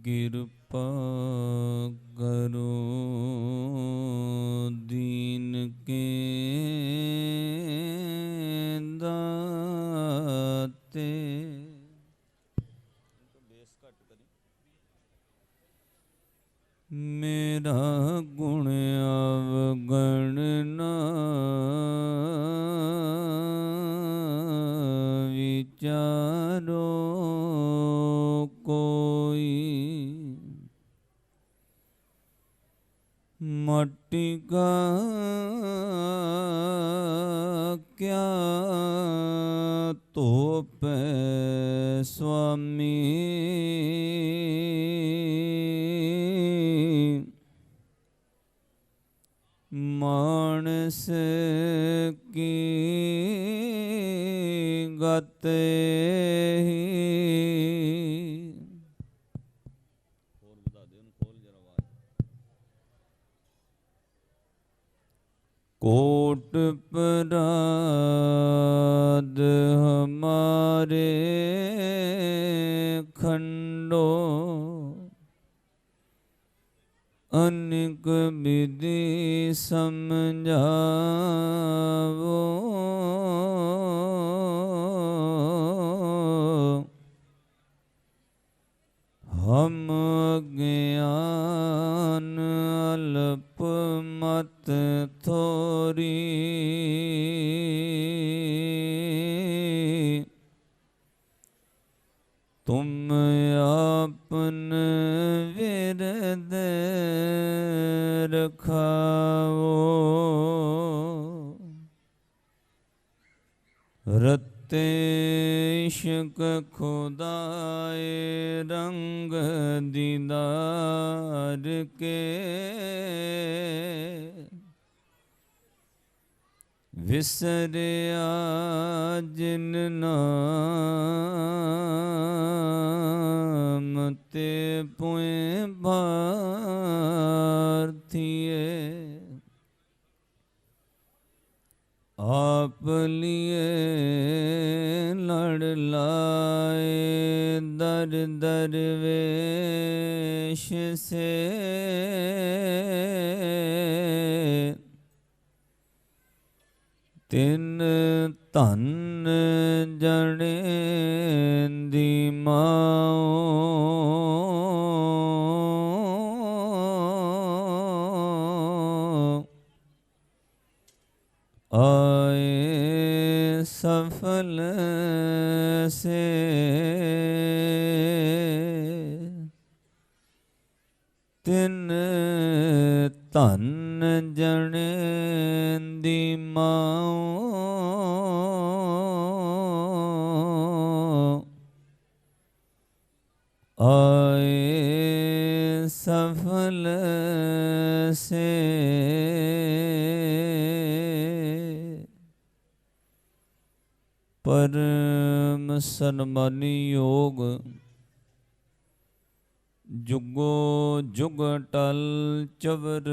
किरपा करो दीन के दाते। मेरा गुण अवगण न विचारो कोई। मट्टी का क्या तोपे स्वामी, मानस की गत ही। कोट पराध हमारे खंडो, अनेक विधि समझावो। हम ज्ञान अल्प मत थोरी, तुम आपन विरद रखाओ। रत्ते इश्क खुदाए रंग दीदार के, विसरिया जिन नाम ते पुए भारतीय। आप लिए लड़ लाए दर दरवेश से, तिन धन जने दी माओ। आए सफल से तिन धन जने दी माओ। आए सफल से परम सन्मानी योग, जुगो जुग टल चवर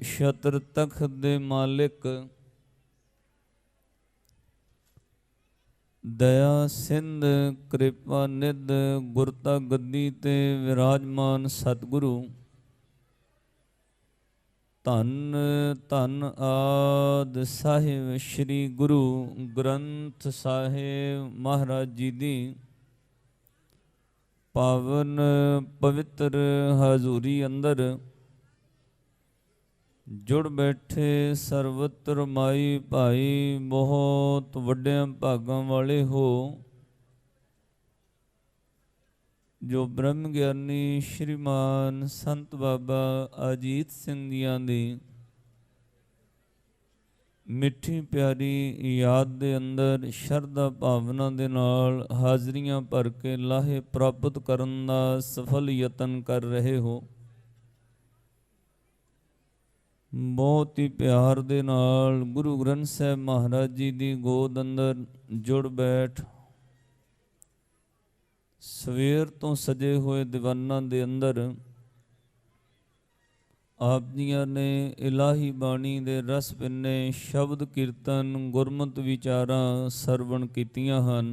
छत्र तख्त दे मालिक, दया सिंध कृपा निध गुरता गद्दी ते विराजमान सतगुरु। धन धन आद साहिब श्री गुरु ग्रंथ साहिब महाराज जी दी पावन पवित्र हजूरी अंदर जुड़ बैठे सर्वत्र माई भाई बहुत वड्डियां भागां वाले हो, जो ब्रह्म ज्ञानी श्रीमान संत बाबा अजीत सिंह जियां दी मिठी प्यारी याद दे अंदर शरधा भावना दे नाल हाजरियां भर के लाहे प्राप्त करन दा सफल यतन कर रहे हो। बहुत ही प्यार दे नाल गुरु ग्रंथ साहिब महाराज जी दी गोद अंदर जुड़ बैठ ਸਵੇਰ ਤੋਂ ਸਜੇ ਹੋਏ ਦੀਵਾਨਾਂ ਦੇ ਅੰਦਰ ਆਪ ਜੀਆਂ ਨੇ ਇਲਾਹੀ ਬਾਣੀ ਦੇ ਰਸ ਪਿੰਨੇ ਸ਼ਬਦ ਕੀਰਤਨ ਗੁਰਮਤਿ ਵਿਚਾਰਾਂ ਸਰਵਣ ਕੀਤੀਆਂ ਹਨ।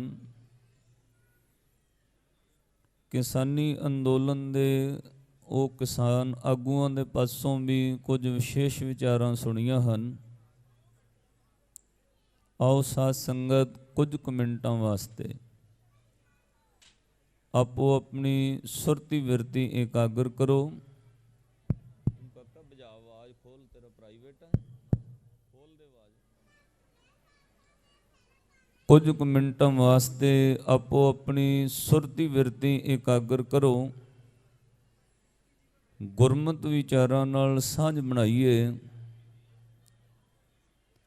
ਕਿਸਾਨੀ ਅੰਦੋਲਨ ਦੇ ਉਹ ਕਿਸਾਨ ਆਗੂਆਂ ਦੇ ਪਾਸੋਂ ਵੀ ਕੁਝ ਵਿਸ਼ੇਸ਼ ਵਿਚਾਰਾਂ ਸੁਣੀਆਂ ਹਨ। ਆਓ ਸਾਧ ਸੰਗਤ ਕੁਝ ਕੁ ਮਿੰਟਾਂ ਵਾਸਤੇ ਆਪੋ ਆਪਣੀ ਸੁਰਤੀ ਵਿਰਤੀ ਇਕਾਗਰ ਕਰੋ। ਕਾਕਾ ਬਜਾ ਆਵਾਜ਼ ਖੋਲ, ਤੇਰਾ ਪ੍ਰਾਈਵੇਟ ਹੈ, ਖੋਲ ਦੇ ਆਵਾਜ਼। ਕੁਝ ਕੁ ਮਿੰਟਾਂ ਵਾਸਤੇ ਆਪੋ ਆਪਣੀ ਸੁਰਤੀ ਵਿਰਤੀ ਇਕਾਗਰ ਕਰੋ। ਗੁਰਮਤਿ ਵਿਚਾਰਾਂ ਨਾਲ ਸਾਂਝ ਬਣਾਈਏ।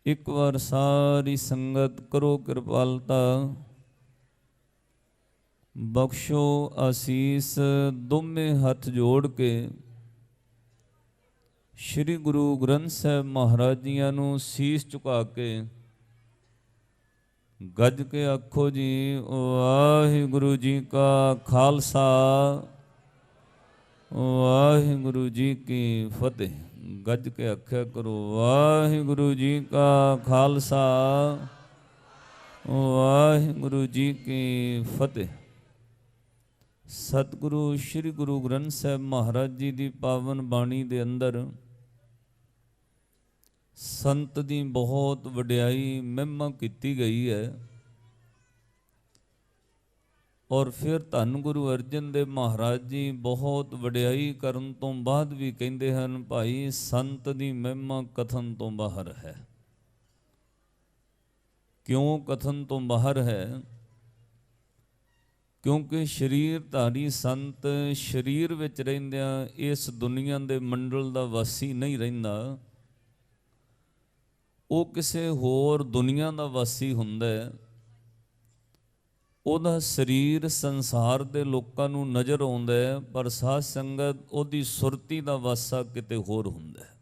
ਇੱਕ ਵਾਰ ਸਾਰੀ ਸੰਗਤ ਕਰੋ ਕਿਰਪਾਲਤਾ, ਬਖਸ਼ੋ ਆਸੀਸ। ਦੋਵੇਂ ਹੱਥ ਜੋੜ ਕੇ ਸ੍ਰੀ ਗੁਰੂ ਗ੍ਰੰਥ ਸਾਹਿਬ ਮਹਾਰਾਜ ਜੀਆਂ ਨੂੰ ਸੀਸ ਝੁਕਾ ਕੇ ਗੱਜ ਕੇ ਆਖੋ ਜੀ, ਵਾਹਿਗੁਰੂ ਜੀ ਕਾ ਖਾਲਸਾ, ਵਾਹਿਗੁਰੂ ਜੀ ਕੀ ਫਤਿਹ। ਗੱਜ ਕੇ ਆਖਿਆ ਕਰੋ, ਵਾਹਿਗੁਰੂ ਜੀ ਕਾ ਖਾਲਸਾ, ਵਾਹਿਗੁਰੂ ਜੀ ਕੀ ਫਤਿਹ। ਸਤਿਗੁਰੂ ਸ੍ਰੀ ਗੁਰੂ ਗ੍ਰੰਥ ਸਾਹਿਬ ਮਹਾਰਾਜ ਜੀ ਦੀ ਪਾਵਨ ਬਾਣੀ ਦੇ ਅੰਦਰ ਸੰਤ ਦੀ ਬਹੁਤ ਵਡਿਆਈ ਮਹਿਮਾ ਕੀਤੀ ਗਈ ਹੈ। ਔਰ ਫਿਰ ਧੰਨ ਗੁਰੂ ਅਰਜਨ ਦੇਵ ਮਹਾਰਾਜ ਜੀ ਬਹੁਤ ਵਡਿਆਈ ਕਰਨ ਤੋਂ ਬਾਅਦ ਵੀ ਕਹਿੰਦੇ ਹਨ, ਭਾਈ ਸੰਤ ਦੀ ਮਹਿਮਾ ਕਥਨ ਤੋਂ ਬਾਹਰ ਹੈ। ਕਿਉਂ ਕਥਨ ਤੋਂ ਬਾਹਰ ਹੈ? ਕਿਉਂਕਿ ਸਰੀਰਧਾਰੀ ਸੰਤ ਸਰੀਰ ਵਿੱਚ ਰਹਿੰਦਿਆਂ ਇਸ ਦੁਨੀਆ ਦੇ ਮੰਡਲ ਦਾ ਵਾਸੀ ਨਹੀਂ ਰਹਿੰਦਾ, ਉਹ ਕਿਸੇ ਹੋਰ ਦੁਨੀਆ ਦਾ ਵਾਸੀ ਹੁੰਦਾ ਹੈ। ਉਹਦਾ ਸਰੀਰ ਸੰਸਾਰ ਦੇ ਲੋਕਾਂ ਨੂੰ ਨਜ਼ਰ ਆਉਂਦਾ ਹੈ, ਪਰ ਸਾਧ ਸੰਗਤ ਉਹਦੀ ਸੁਰਤੀ ਦਾ ਵਾਸਾ ਕਿਤੇ ਹੋਰ ਹੁੰਦਾ ਹੈ।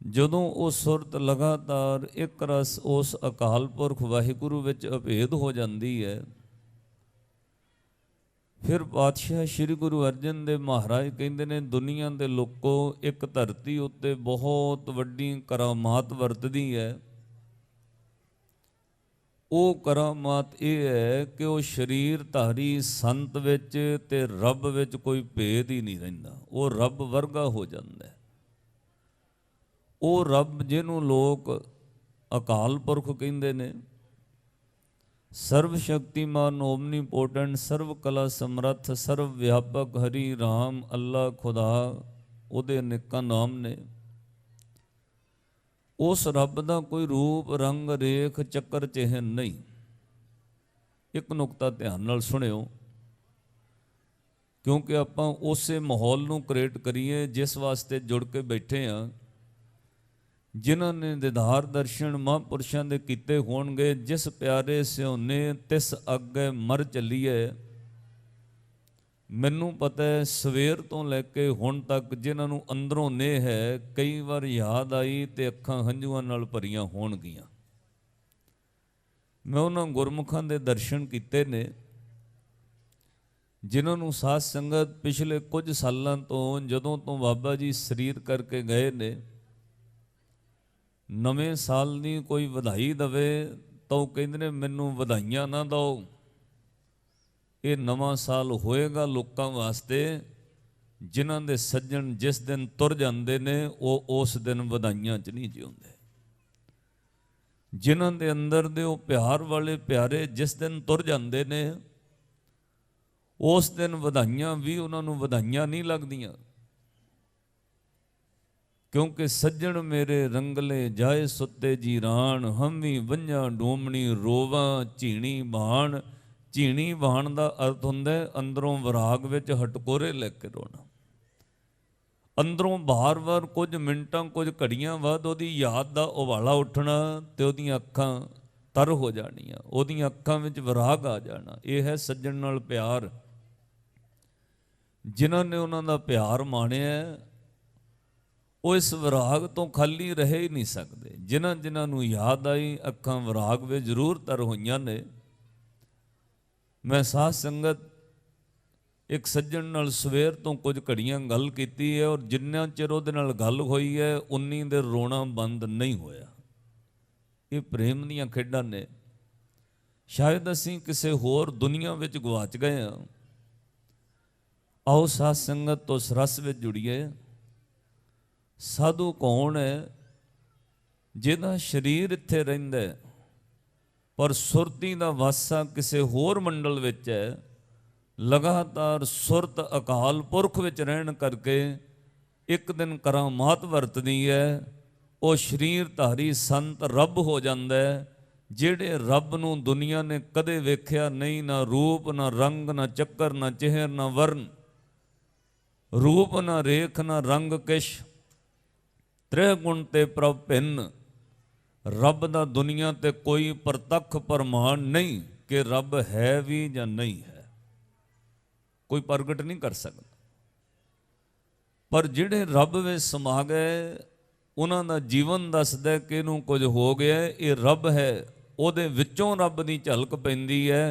ਜਦੋਂ ਉਹ ਸੁਰਤ ਲਗਾਤਾਰ ਇੱਕ ਰਸ ਉਸ ਅਕਾਲ ਪੁਰਖ ਵਾਹਿਗੁਰੂ ਵਿੱਚ ਅਭੇਦ ਹੋ ਜਾਂਦੀ ਹੈ, ਫਿਰ ਪਾਤਸ਼ਾਹ ਸ੍ਰੀ ਗੁਰੂ ਅਰਜਨ ਦੇਵ ਮਹਾਰਾਜ ਕਹਿੰਦੇ ਨੇ, ਦੁਨੀਆ ਦੇ ਲੋਕੋ, ਇੱਕ ਧਰਤੀ ਉੱਤੇ ਬਹੁਤ ਵੱਡੀ ਕਰਾਮਾਤ ਵਰਤਦੀ ਹੈ। ਉਹ ਕਰਾਮਾਤ ਇਹ ਹੈ ਕਿ ਉਹ ਸਰੀਰਧਾਰੀ ਸੰਤ ਵਿੱਚ ਤੇ ਰੱਬ ਵਿੱਚ ਕੋਈ ਭੇਦ ਹੀ ਨਹੀਂ ਰਹਿੰਦਾ, ਉਹ ਰੱਬ ਵਰਗਾ ਹੋ ਜਾਂਦਾ ਹੈ। ਉਹ ਰੱਬ ਜਿਹਨੂੰ ਲੋਕ ਅਕਾਲ ਪੁਰਖ ਕਹਿੰਦੇ ਨੇ, ਸਰਵ ਸ਼ਕਤੀਮਾਨ, ਓਮਨੀਪੋਟੈਂਟ, ਸਰਵ ਕਲਾ ਸਮਰੱਥ, ਸਰਵ ਵਿਆਪਕ, ਹਰੀ ਰਾਮ, ਅੱਲਾ, ਖੁਦਾ, ਉਹਦੇ ਅਨੇਕਾਂ ਨਾਮ ਨੇ। ਉਸ ਰੱਬ ਦਾ ਕੋਈ ਰੂਪ, ਰੰਗ, ਰੇਖ, ਚੱਕਰ, ਚਿਹਨ ਨਹੀਂ। ਇੱਕ ਨੁਕਤਾ ਧਿਆਨ ਨਾਲ ਸੁਣਿਓ, ਕਿਉਂਕਿ ਆਪਾਂ ਉਸੇ ਮਾਹੌਲ ਨੂੰ ਕ੍ਰੀਏਟ ਕਰੀਏ ਜਿਸ ਵਾਸਤੇ ਜੁੜ ਕੇ ਬੈਠੇ ਹਾਂ। ਜਿਨ੍ਹਾਂ ਨੇ ਦੀਦਾਰ ਦਰਸ਼ਨ ਮਹਾਂਪੁਰਸ਼ਾਂ ਦੇ ਕੀਤੇ ਹੋਣਗੇ, ਜਿਸ ਪਿਆਰੇ ਸਿਉਨੇ ਤਿਸ ਅੱਗੇ ਮਰ ਚੱਲੀਏ। ਮੈਨੂੰ ਪਤਾ ਹੈ ਸਵੇਰ ਤੋਂ ਲੈ ਕੇ ਹੁਣ ਤੱਕ ਜਿਨ੍ਹਾਂ ਨੂੰ ਅੰਦਰੋਂ ਨੇਹ ਹੈ, ਕਈ ਵਾਰ ਯਾਦ ਆਈ ਤੇ ਅੱਖਾਂ ਹੰਝੂਆਂ ਨਾਲ ਭਰੀਆਂ ਹੋਣਗੀਆਂ। ਮੈਂ ਉਹਨਾਂ ਗੁਰਮੁਖਾਂ ਦੇ ਦਰਸ਼ਨ ਕੀਤੇ ਨੇ ਜਿਨ੍ਹਾਂ ਨੂੰ ਸਾਧ ਸੰਗਤ ਪਿਛਲੇ ਕੁਝ ਸਾਲਾਂ ਤੋਂ, ਜਦੋਂ ਤੋਂ ਬਾਬਾ ਜੀ ਸਰੀਰ ਕਰਕੇ ਗਏ ਨੇ, ਨਵੇਂ ਸਾਲ ਦੀ ਕੋਈ ਵਧਾਈ ਦੇਵੇ ਤਾਂ ਉਹ ਕਹਿੰਦੇ ਨੇ, ਮੈਨੂੰ ਵਧਾਈਆਂ ਨਾ ਦਿਓ, ਇਹ ਨਵਾਂ ਸਾਲ ਹੋਏਗਾ ਲੋਕਾਂ ਵਾਸਤੇ ਜਿਨ੍ਹਾਂ ਦੇ ਸੱਜਣ ਜਿਸ ਦਿਨ ਤੁਰ ਜਾਂਦੇ ਨੇ, ਉਹ ਉਸ ਦਿਨ ਵਧਾਈਆਂ 'ਚ ਨਹੀਂ ਜਿਉਂਦੇ। ਜਿਨ੍ਹਾਂ ਦੇ ਅੰਦਰ ਦੇ ਉਹ ਪਿਆਰ ਵਾਲੇ ਪਿਆਰੇ ਜਿਸ ਦਿਨ ਤੁਰ ਜਾਂਦੇ ਨੇ, ਉਸ ਦਿਨ ਵਧਾਈਆਂ ਵੀ ਉਹਨਾਂ ਨੂੰ ਵਧਾਈਆਂ ਨਹੀਂ ਲੱਗਦੀਆਂ। ਕਿਉਂਕਿ ਸੱਜਣ ਮੇਰੇ ਰੰਗਲੇ ਜਾਏ ਸੁੱਤੇ ਜੀਰਾਨ, ਹਮੀ ਵੰਝਾਂ ਡੋਮਣੀ ਰੋਵਾਂ ਝੀਣੀ ਬਾਣ। ਝੀਣੀ ਬਾਣ ਦਾ ਅਰਥ ਹੁੰਦਾ ਅੰਦਰੋਂ ਵਿਰਾਗ ਵਿੱਚ ਹਟਕੋਰੇ ਲੈ ਕੇ ਰੋਣਾ। ਅੰਦਰੋਂ ਬਾਰ-ਬਾਰ ਕੁਝ ਮਿੰਟਾਂ, ਕੁਝ ਘੜੀਆਂ ਬਾਅਦ ਉਹਦੀ ਯਾਦ ਦਾ ਉਬਾਲਾ ਉੱਠਣਾ ਤੇ ਉਹਦੀਆਂ ਅੱਖਾਂ ਤਰ ਹੋ ਜਾਣੀਆਂ, ਉਹਦੀਆਂ ਅੱਖਾਂ ਵਿੱਚ ਵਿਰਾਗ ਆ ਜਾਣਾ। ਇਹ ਹੈ ਸੱਜਣ ਨਾਲ ਪਿਆਰ। ਜਿਨ੍ਹਾਂ ਨੇ ਉਹਨਾਂ ਦਾ ਪਿਆਰ ਮਾਣਿਆ, ਉਹ ਇਸ ਵਿਰਾਗ ਤੋਂ ਖਾਲੀ ਰਹਿ ਹੀ ਨਹੀਂ ਸਕਦੇ। ਜਿਨ੍ਹਾਂ ਜਿਨ੍ਹਾਂ ਨੂੰ ਯਾਦ ਆਈ, ਅੱਖਾਂ ਵਿਰਾਗ ਵਿੱਚ ਜ਼ਰੂਰ ਤਰ ਹੋਈਆਂ ਨੇ। मैं साध संगत एक सज्जन नाल सवेर तो कुछ घड़ियां गल कीती है और जिन्ना चिर उहदे नाल गल होई है उन्नी देर रोना बंद नहीं होया। ये प्रेम दीयां खेडां ने। शायद असीं किसी होर दुनिया विच गवाच गए हाँ। आओ साध संगत तो सरस विच जुड़िए। साधु कौन है? जिहदा शरीर इत्थे रहिंदा है पर सुरती दा वासा किसी होर मंडल विच है। लगातार सुरत अकाल पुरख विच रहण करके एक दिन करामात वरतदी है। वो शरीर धारी संत रब हो जाता है, जिहड़े रब नूं दुनिया ने कदे वेख्या नहीं। ना रूप, ना रंग, ना चक्कर, ना चेहर, ना वर्ण, रूप ना रेख, ना रंग किश। त्रै गुण ते प्रभ भिन्न। रब दा दुनिया ते कोई प्रतख प्रमाण नहीं कि रब है भी या नहीं है, कोई प्रगट नहीं कर सकता। पर जिहड़े रब विच समा गए उन्हां दा जीवन दसदा कि इहनूं कुछ हो गया, ये रब है। उहदे विचों रब दी झलक पैंदी है।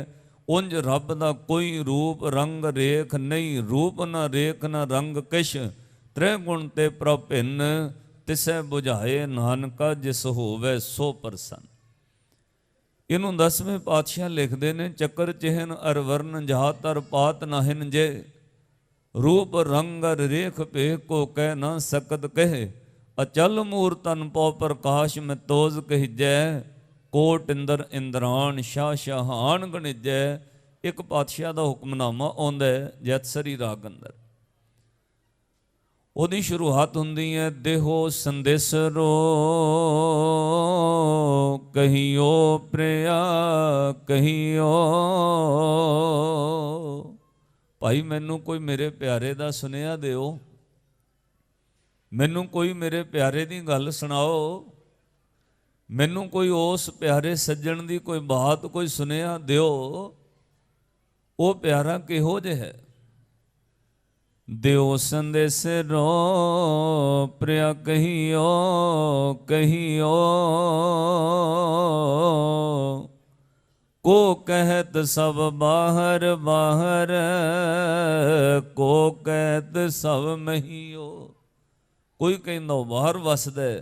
उंज रब दा कोई रूप रंग रेख नहीं। रूप ना रेख ना रंग किश। त्रै गुण ते प्रभ भिन्न। तिसै बुझाए नानका जिस होवे सो प्रसन्न। इनू 10वें पातशाह लिखते ने, चक्कर चिहन अर वर्ण जात अर पात नाहिन जे। रूप रंग अर रेख भेख को कह ना सकत कहे। अचल मूर तन पौ प्रकाश में तोज कहिजै। कोट इंदर इंद्रान शाह शाहान गणिजै। एक पातशाह का हुक्मनामा आउंदा है जैतसरी राग अंदर। ਉਹਦੀ शुरुआत ਹੁੰਦੀ है, देहो संदेसरो कहियो प्रिया कहियो। भाई मैनू कोई मेरे प्यारे दा सुनिया दिओ, मैनू कोई मेरे प्यारे दी गल सुनाओ, मैनू कोई उस प्यारे सज्जन दी कोई बात कोई सुनिया दिओ। वो प्यारा किहो जिहा है? दिओ संदेसरो प्रिया कहियो कहियो। को कहत सब बाहर बाहर, को कहत सब महीओ। कोई कहंदा वो बाहर वसदा है,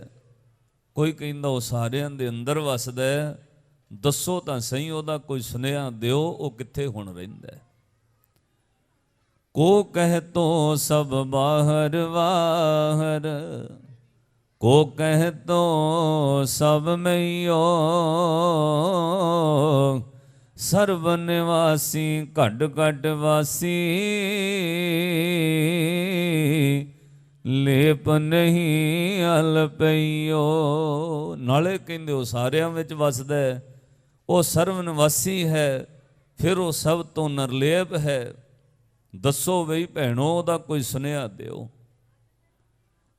कोई कहंदा वो सारियां दे अंदर वसदा है। दसो तां सही ओहदा कोई सुनिया दिओ, वो कित्थे हुण रहिंदा है। को कह तो सब बाहर बाहर, को कह तो सब मैयो। सर्व निवासी घट घट वासी, लेप नहीं अलपइयो। नाले कहंदे वो सारियां विच वसदा है, वो सर्व निवासी है, फिर वो सब तो निर्लेप है। दसो बई भैणों ਉਹਦਾ कोई सुनिया दिओ।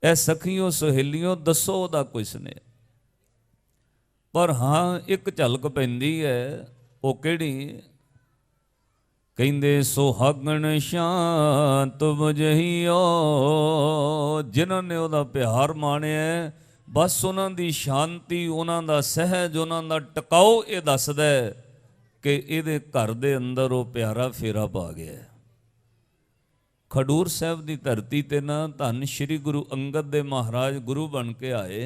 ए सखियों सहेलियों दसो ਉਹਦਾ कोई सुनिया। पर हाँ एक झलक पैंदी है, वो किहड़ी? कहंदे सुहागण शांत बुझहियो। जिन्हां ने ਉਹਦਾ प्यार माणिया बस उन्हां दी शांति, उन्हां दा सहज, उन्हां दा टकाओ ये दसदा है कि इहदे घर दे अंदर वो प्यारा फेरा पा गया है। खडूर साहब की धरती ते ना धन श्री गुरु अंगद दे महाराज गुरु बन के आए।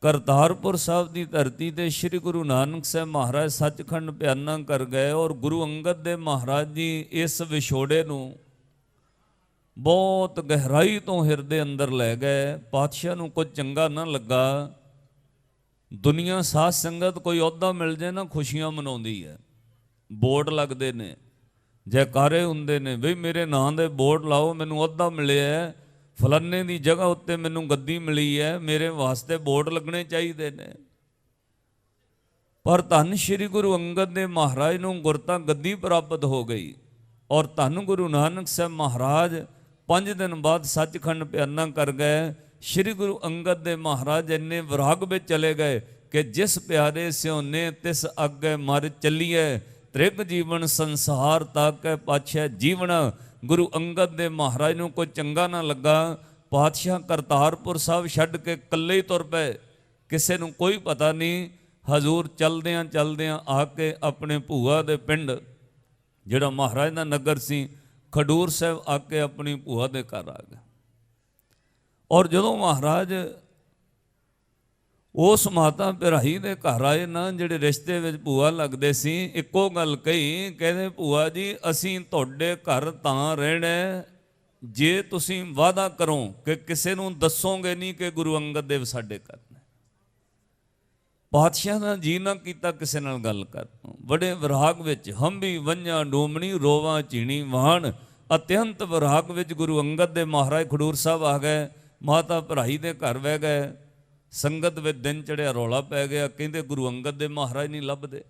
करतारपुर साहब की धरती ते श्री गुरु नानक साहब महाराज सचखंड बयाना कर गए और गुरु अंगद दे महाराज जी इस विछोड़े नूं बहुत गहराई तो हिरदे अंदर लै गए। पातशाह नूं कुछ चंगा ना लगा। दुनिया साध संगत कोई अहुदा मिल जाए ना खुशियां मनाउंदी है, बोर्ड लगते ने, जयकारे हुंदे ने, बई मेरे नां दे बोर्ड लाओ, मैनूं अहुदा मिलिया है, फलाने दी जगह उत्ते मैनूं गद्दी मिली है, मेरे वास्ते बोर्ड लगने चाहिए ने। पर धन श्री गुरु अंगद देव महाराज नूं गुरता गद्दी प्राप्त हो गई और धन गुरु नानक साहब महाराज 5 दिन बाद सचखंड बयाना कर गए। श्री गुरु अंगद देव महाराज इन्ने विराग में चले गए कि जिस प्यारे स्योने तिस अगे मर चलीए। त्रिग जीवन संसार तक पातशाह जीवना। गुरु अंगद देव महाराज नूं कोई चंगा ना लगा। पातशाह करतारपुर साहब छड्ड के कल्ले ही तुर पे, किसी नूं कोई पता नहीं। ਹਜ਼ੂਰ ਚਲਦਿਆਂ ਚਲਦਿਆਂ ਆ ਕੇ ਆਪਣੇ ਭੂਆ ਦੇ ਪਿੰਡ, ਜਿਹੜਾ ਮਹਾਰਾਜ ਦਾ ਨਗਰ ਸੀ, ਖਡੂਰ ਸਾਹਿਬ ਆ ਕੇ ਆਪਣੀ ਭੂਆ ਦੇ ਘਰ ਆ ਗਏ। ਔਰ ਜਦੋਂ ਮਹਾਰਾਜ ਉਸ ਮਾਤਾ ਭਰਾਈ ਦੇ ਘਰ ਆਏ ਨਾ, ਜਿਹੜੇ ਰਿਸ਼ਤੇ ਵਿੱਚ ਭੂਆ ਲੱਗਦੇ ਸੀ, ਇੱਕੋ ਗੱਲ ਕਹੀ, ਕਹਿੰਦੇ ਭੂਆ ਜੀ ਅਸੀਂ ਤੁਹਾਡੇ ਘਰ ਤਾਂ ਰਹਿਣਾ ਜੇ ਤੁਸੀਂ ਵਾਅਦਾ ਕਰੋ ਕਿ ਕਿਸੇ ਨੂੰ ਦੱਸੋਗੇ ਨਹੀਂ ਕਿ ਗੁਰੂ ਅੰਗਦ ਦੇਵ ਸਾਡੇ ਘਰ ਨੇ। ਪਾਤਸ਼ਾਹ ਦਾ ਜੀ ਨਾ ਕੀਤਾ ਕਿਸੇ ਨਾਲ ਗੱਲ ਕਰ। ਬੜੇ ਵਿਰਾਗ ਵਿੱਚ ਹੰਬੀ ਵੰਝਾ ਡੋਮਣੀ ਰੋਵਾਂ ਝੀਣੀ ਵਾਹਣ, ਅਤਿਅੰਤ ਵਿਰਾਗ ਵਿੱਚ ਗੁਰੂ ਅੰਗਦ ਦੇ ਮਹਾਰਾਜ ਖਡੂਰ ਸਾਹਿਬ ਆ ਗਏ। ਮਾਤਾ ਭਰਾਈ ਦੇ ਘਰ ਬਹਿ ਗਏ। ਸੰਗਤ ਵਿੱਚ ਦਿਨ ਚੜਿਆ, ਰੌਲਾ ਪੈ ਗਿਆ, ਕਹਿੰਦੇ ਗੁਰੂ ਅੰਗਦ ਦੇ ਮਹਾਰਾਜ ਨਹੀਂ ਲੱਭਦੇ,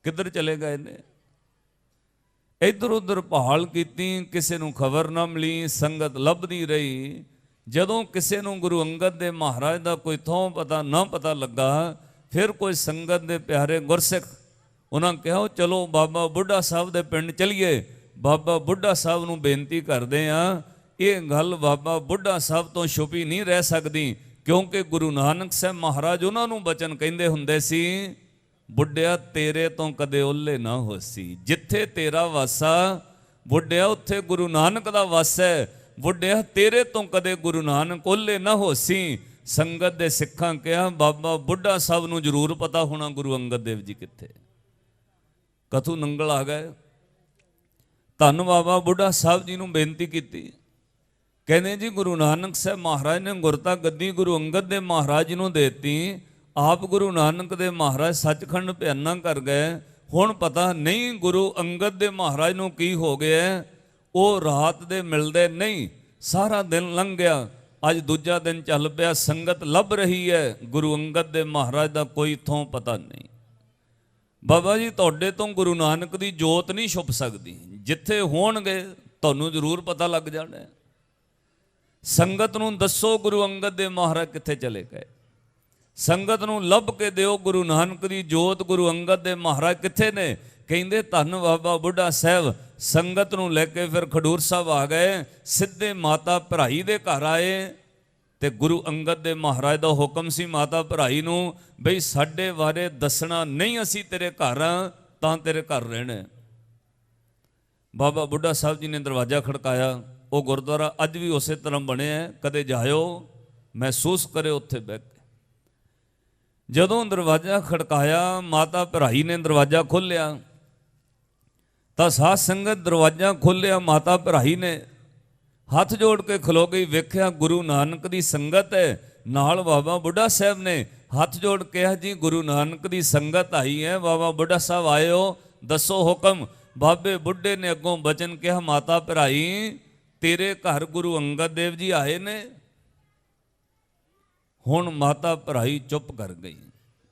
ਕਿੱਧਰ ਚਲੇ ਗਏ ਨੇ। ਇੱਧਰ ਉੱਧਰ ਭਾਲ ਕੀਤੀ, ਕਿਸੇ ਨੂੰ ਖਬਰ ਨਾ ਮਿਲੀ, ਸੰਗਤ ਲੱਭਦੀ ਰਹੀ। ਜਦੋਂ ਕਿਸੇ ਨੂੰ ਗੁਰੂ ਅੰਗਦ ਦੇ ਮਹਾਰਾਜ ਦਾ ਕੋਈ ਥੋਂ ਪਤਾ ਲੱਗਾ, ਫਿਰ ਕੋਈ ਸੰਗਤ ਦੇ ਪਿਆਰੇ ਗੁਰਸਿੱਖ ਉਹਨਾਂ ਕਿਹਾ ਚਲੋ ਬਾਬਾ ਬੁੱਢਾ ਸਾਹਿਬ ਦੇ ਪਿੰਡ ਚਲੀਏ, ਬਾਬਾ ਬੁੱਢਾ ਸਾਹਿਬ ਨੂੰ ਬੇਨਤੀ ਕਰਦੇ ਆ। ਇਹ ਗੱਲ ਬਾਬਾ ਬੁੱਢਾ ਸਾਹਿਬ ਤੋਂ ਛੁਪੀ ਨਹੀਂ ਰਹਿ ਸਕਦੀ, ਕਿਉਂਕਿ ਗੁਰੂ ਨਾਨਕ ਸਾਹਿਬ ਮਹਾਰਾਜ ਉਹਨਾਂ ਨੂੰ ਬਚਨ ਕਹਿੰਦੇ ਹੁੰਦੇ ਸੀ, ਬੁੱਢਿਆ ਤੇਰੇ ਤੋਂ ਕਦੇ ਓਲੇ ਨਾ ਹੋਸੀ, ਜਿੱਥੇ ਤੇਰਾ ਵਾਸਾ ਬੁੱਢਿਆ ਉੱਥੇ ਗੁਰੂ ਨਾਨਕ ਦਾ ਵਾਸ ਹੈ, ਬੁੱਢਿਆ ਤੇਰੇ ਤੋਂ ਕਦੇ ਗੁਰੂ ਨਾਨਕ ਓਲੇ ਨਾ ਹੋਸੀ। ਸੰਗਤ ਦੇ ਸਿੱਖਾਂ ਕਿਹਾ ਬਾਬਾ ਬੁੱਢਾ ਸਾਹਿਬ ਨੂੰ ਜ਼ਰੂਰ ਪਤਾ ਹੋਣਾ ਗੁਰੂ ਅੰਗਦ ਦੇਵ ਜੀ ਕਿੱਥੇ। ਕਥੂ ਨੰਗਲ ਆ ਗਏ, ਧੰਨ ਬਾਬਾ ਬੁੱਢਾ ਸਾਹਿਬ ਜੀ ਨੂੰ ਬੇਨਤੀ ਕੀਤੀ। ਕਹਿੰਦੇ ਜੀ ਗੁਰੂ ਨਾਨਕ ਸਾਹਿਬ ਮਹਾਰਾਜ ਨੇ ਗੁਰਤਾ ਗੱਦੀ ਗੁਰੂ ਅੰਗਦ ਦੇ ਮਹਾਰਾਜ ਨੂੰ ਦੇਤੀ, ਆਪ ਗੁਰੂ ਨਾਨਕ ਦੇ ਮਹਾਰਾਜ ਸੱਚਖੰਡ ਭਿਆਨਾ ਕਰ ਗਏ। ਹੁਣ ਪਤਾ ਨਹੀਂ ਗੁਰੂ ਅੰਗਦ ਦੇ ਮਹਾਰਾਜ ਨੂੰ ਕੀ ਹੋ ਗਿਆ, ਉਹ ਰਾਤ ਦੇ ਮਿਲਦੇ ਨਹੀਂ। ਸਾਰਾ ਦਿਨ ਲੰਘ ਗਿਆ, ਅੱਜ ਦੂਜਾ ਦਿਨ ਚੱਲ ਪਿਆ, ਸੰਗਤ ਲੱਭ ਰਹੀ ਹੈ, ਗੁਰੂ ਅੰਗਦ ਦੇ ਮਹਾਰਾਜ ਦਾ ਕੋਈ ਥੋਂ ਪਤਾ ਨਹੀਂ। ਬਾਬਾ ਜੀ ਤੁਹਾਡੇ ਤੋਂ ਗੁਰੂ ਨਾਨਕ ਦੀ ਜੋਤ ਨਹੀਂ ਛੁਪ ਸਕਦੀ, ਜਿੱਥੇ ਹੋਣਗੇ ਤੁਹਾਨੂੰ ਜ਼ਰੂਰ ਪਤਾ ਲੱਗ ਜਾਣਾ। ਸੰਗਤ ਨੂੰ ਦੱਸੋ ਗੁਰੂ ਅੰਗਦ ਦੇ ਮਹਾਰਾਜ ਕਿੱਥੇ ਚਲੇ ਗਏ, ਸੰਗਤ ਨੂੰ ਲੱਭ ਕੇ ਦਿਓ ਗੁਰੂ ਨਾਨਕ ਦੀ ਜੋਤ ਗੁਰੂ ਅੰਗਦ ਦੇ ਮਹਾਰਾਜ ਕਿੱਥੇ ਨੇ। ਕਹਿੰਦੇ ਧੰਨ ਬਾਬਾ ਬੁੱਢਾ ਸਾਹਿਬ ਸੰਗਤ ਨੂੰ ਲੈ ਕੇ ਫਿਰ ਖਡੂਰ ਸਾਹਿਬ ਆ ਗਏ, ਸਿੱਧੇ ਮਾਤਾ ਭਰਾਈ ਦੇ ਘਰ ਆਏ। ਤੇ ਗੁਰੂ ਅੰਗਦ ਦੇ ਮਹਾਰਾਜ ਦਾ ਹੁਕਮ ਸੀ ਮਾਤਾ ਭਰਾਈ ਨੂੰ, ਬਈ ਸਾਡੇ ਬਾਰੇ ਦੱਸਣਾ ਨਹੀਂ, ਅਸੀਂ ਤੇਰੇ ਘਰ ਤਾਂ ਤੇਰੇ ਘਰ ਰਹਿਣਾ। ਬਾਬਾ ਬੁੱਢਾ ਸਾਹਿਬ ਜੀ ਨੇ ਦਰਵਾਜ਼ਾ ਖੜਕਾਇਆ। ਉਹ ਗੁਰਦੁਆਰਾ ਅੱਜ ਵੀ ਉਸੇ ਤਰ੍ਹਾਂ ਬਣਿਆ, ਕਦੇ ਜਾਇਓ, ਮਹਿਸੂਸ ਕਰਿਓ ਉੱਥੇ ਬਹਿ ਕੇ। ਜਦੋਂ ਦਰਵਾਜ਼ਾ ਖੜਕਾਇਆ, ਮਾਤਾ ਭਰਾਈ ਨੇ ਦਰਵਾਜ਼ਾ ਖੋਲ੍ਹਿਆ ਤਾਂ ਸਾਧ ਸੰਗਤ ਦਰਵਾਜ਼ਾ ਖੋਲ੍ਹਿਆ, ਮਾਤਾ ਭਰਾਈ ਨੇ ਹੱਥ ਜੋੜ ਕੇ ਖਲੋ ਗਈ। ਵੇਖਿਆ ਗੁਰੂ ਨਾਨਕ ਦੀ ਸੰਗਤ ਹੈ, ਨਾਲ ਬਾਬਾ ਬੁੱਢਾ ਸਾਹਿਬ ਨੇ ਹੱਥ ਜੋੜ ਕੇ ਕਿਹਾ ਜੀ ਗੁਰੂ ਨਾਨਕ ਦੀ ਸੰਗਤ ਆਈ ਹੈ, ਬਾਬਾ ਬੁੱਢਾ ਸਾਹਿਬ ਆਇਓ, ਦੱਸੋ ਹੁਕਮ। ਬਾਬੇ ਬੁੱਢੇ ਨੇ ਅੱਗੋਂ ਬਚਨ ਕਿਹਾ, ਮਾਤਾ ਭਰਾਈ ਤੇਰੇ ਘਰ ਗੁਰੂ ਅੰਗਦ ਦੇਵ ਜੀ ਆਏ ਨੇ। ਹੁਣ ਮਾਤਾ ਭਰਾਈ ਚੁੱਪ ਕਰ ਗਈ।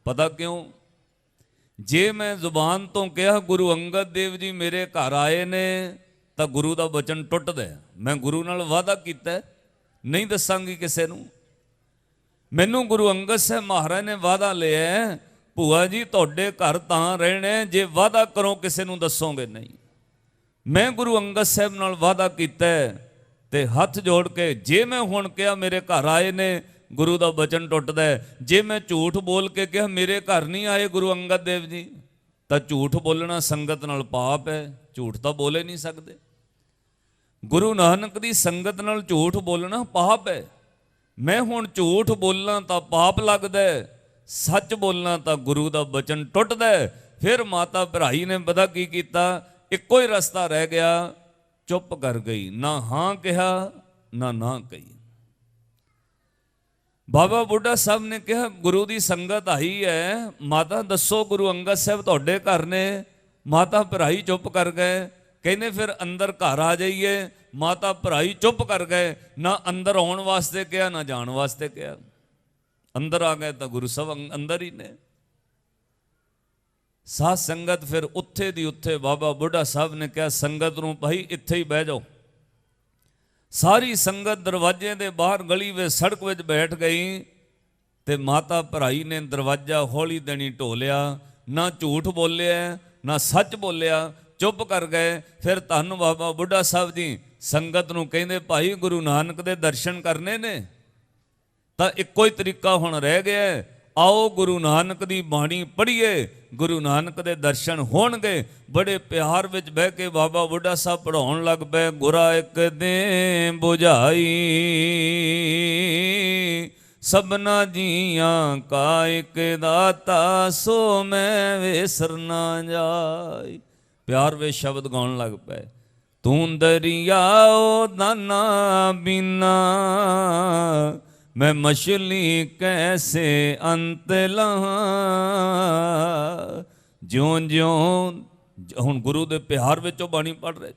ਪਤਾ ਕਿਉਂ? ਜੇ ਮੈਂ ਜ਼ੁਬਾਨ ਤੋਂ ਕਿਹਾ ਗੁਰੂ ਅੰਗਦ ਦੇਵ ਜੀ ਮੇਰੇ ਘਰ ਆਏ ਨੇ ਤਾਂ ਗੁਰੂ ਦਾ ਬਚਨ ਟੁੱਟਦਾ। ਮੈਂ ਗੁਰੂ ਨਾਲ ਵਾਅਦਾ ਕੀਤਾ, ਨਹੀਂ ਦੱਸਾਂਗੀ ਕਿਸੇ ਨੂੰ। ਮੈਨੂੰ ਗੁਰੂ ਅੰਗਦ ਸਾਹਿਬ ਮਹਾਰਾਜ ਨੇ ਵਾਅਦਾ ਲਿਆ, ਭੂਆ ਜੀ ਤੁਹਾਡੇ ਘਰ ਤਾਂ ਰਹਿਣਾ ਜੇ ਵਾਅਦਾ ਕਰੋ ਕਿਸੇ ਨੂੰ ਦੱਸੋਗੇ ਨਹੀਂ। ਮੈਂ ਗੁਰੂ ਅੰਗਦ ਸਾਹਿਬ ਨਾਲ ਵਾਅਦਾ ਕੀਤਾ ਤੇ ਹੱਥ ਜੋੜ ਕੇ ਜੇ ਮੈਂ ਹੁਣ ਕਿਹਾ ਮੇਰੇ ਘਰ ਆਏ ਨੇ, ਗੁਰੂ ਦਾ ਬਚਨ ਟੁੱਟਦਾ। ਜੇ ਮੈਂ ਝੂਠ ਬੋਲ ਕੇ ਕਿਹਾ ਮੇਰੇ ਘਰ ਨਹੀਂ ਆਏ ਗੁਰੂ ਅੰਗਦ ਦੇਵ ਜੀ, ਤਾਂ ਝੂਠ ਬੋਲਣਾ ਸੰਗਤ ਨਾਲ ਪਾਪ ਹੈ, ਝੂਠ ਤਾਂ ਬੋਲੇ ਨਹੀਂ ਸਕਦੇ। ਗੁਰੂ ਨਾਨਕ ਦੀ ਸੰਗਤ ਨਾਲ ਝੂਠ ਬੋਲਣਾ ਪਾਪ ਹੈ। ਮੈਂ ਹੁਣ ਝੂਠ ਬੋਲਣਾ ਤਾਂ ਪਾਪ ਲੱਗਦਾ, ਸੱਚ ਬੋਲਣਾ ਤਾਂ ਗੁਰੂ ਦਾ ਬਚਨ ਟੁੱਟਦਾ। ਫਿਰ ਮਾਤਾ ਭਰਾਈ ਨੇ ਪਤਾ ਕੀ ਕੀਤਾ, ਇੱਕੋ ਹੀ ਰਸਤਾ ਰਹਿ ਗਿਆ, ਚੁੱਪ ਕਰ ਗਈ, ਨਾ ਹਾਂ ਕਿਹਾ ਨਾ ਕਹੀ। ਬਾਬਾ ਬੁੱਢਾ ਸਾਹਿਬ ਨੇ ਕਿਹਾ ਗੁਰੂ ਦੀ ਸੰਗਤ ਆਈ ਹੈ, ਮਾਤਾ ਦੱਸੋ ਗੁਰੂ ਅੰਗਦ ਸਾਹਿਬ ਤੁਹਾਡੇ ਘਰ ਨੇ। ਮਾਤਾ ਭਰਾਈ ਚੁੱਪ ਕਰ ਗਏ। ਕਹਿੰਦੇ ਫਿਰ ਅੰਦਰ ਘਰ ਆ ਜਾਈਏ। ਮਾਤਾ ਭਰਾਈ ਚੁੱਪ ਕਰ ਗਏ, ਨਾ ਅੰਦਰ ਆਉਣ ਵਾਸਤੇ ਕਿਹਾ ਨਾ ਜਾਣ ਵਾਸਤੇ ਕਿਹਾ। ਅੰਦਰ ਆ ਗਏ ਤਾਂ ਗੁਰੂ ਸਾਹਿਬ ਅੰਦਰ ਹੀ ਨੇ। ਸਾਧ ਸੰਗਤ ਫਿਰ ਉੱਥੇ ਦੀ ਉੱਥੇ ਬਾਬਾ ਬੁੱਢਾ ਸਾਹਿਬ ਨੇ ਕਿਹਾ ਸੰਗਤ ਨੂੰ ਭਾਈ ਇੱਥੇ ਹੀ ਬਹਿ ਜਾਓ। ਸਾਰੀ ਸੰਗਤ ਦਰਵਾਜ਼ੇ ਦੇ ਬਾਹਰ ਗਲੀ ਵਿੱਚ ਸੜਕ ਵਿੱਚ ਬੈਠ ਗਈ ਤੇ ਮਾਤਾ ਭਰਾਈ ਨੇ ਦਰਵਾਜ਼ਾ ਹੌਲੀ ਦੇਣੀ ਢੋਲਿਆ, ਨਾ ਝੂਠ ਬੋਲਿਆ ਨਾ ਸੱਚ ਬੋਲਿਆ, ਚੁੱਪ ਕਰ ਗਏ। ਫਿਰ ਧੰਨ ਬਾਬਾ ਬੁੱਢਾ ਸਾਹਿਬ ਜੀ ਸੰਗਤ ਨੂੰ ਕਹਿੰਦੇ ਭਾਈ ਗੁਰੂ ਨਾਨਕ ਦੇ ਦਰਸ਼ਨ ਕਰਨੇ ਨੇ ਤਾਂ ਇੱਕੋ ਹੀ ਤਰੀਕਾ ਹੁਣ ਰਹਿ ਗਿਆ, आओ गुरु नानक दी बाणी पढ़िए, गुरु नानक दे दर्शन होणगे। बड़े प्यार विच बह के बाबा बुढ़ा साहब पढ़ाउण लग पे। गुरा एक दे बुझाई, सबना जियां का एक दाता, सो मैं वेसर ना जाई। प्यार वे शब्द गाउण लग पे। तू दरियाओ दाना बिना, मैं मछली कैसे अंत लहां। ज्यों ज्यों हुण गुरु दे प्यार विचों बाणी पढ़ रहे।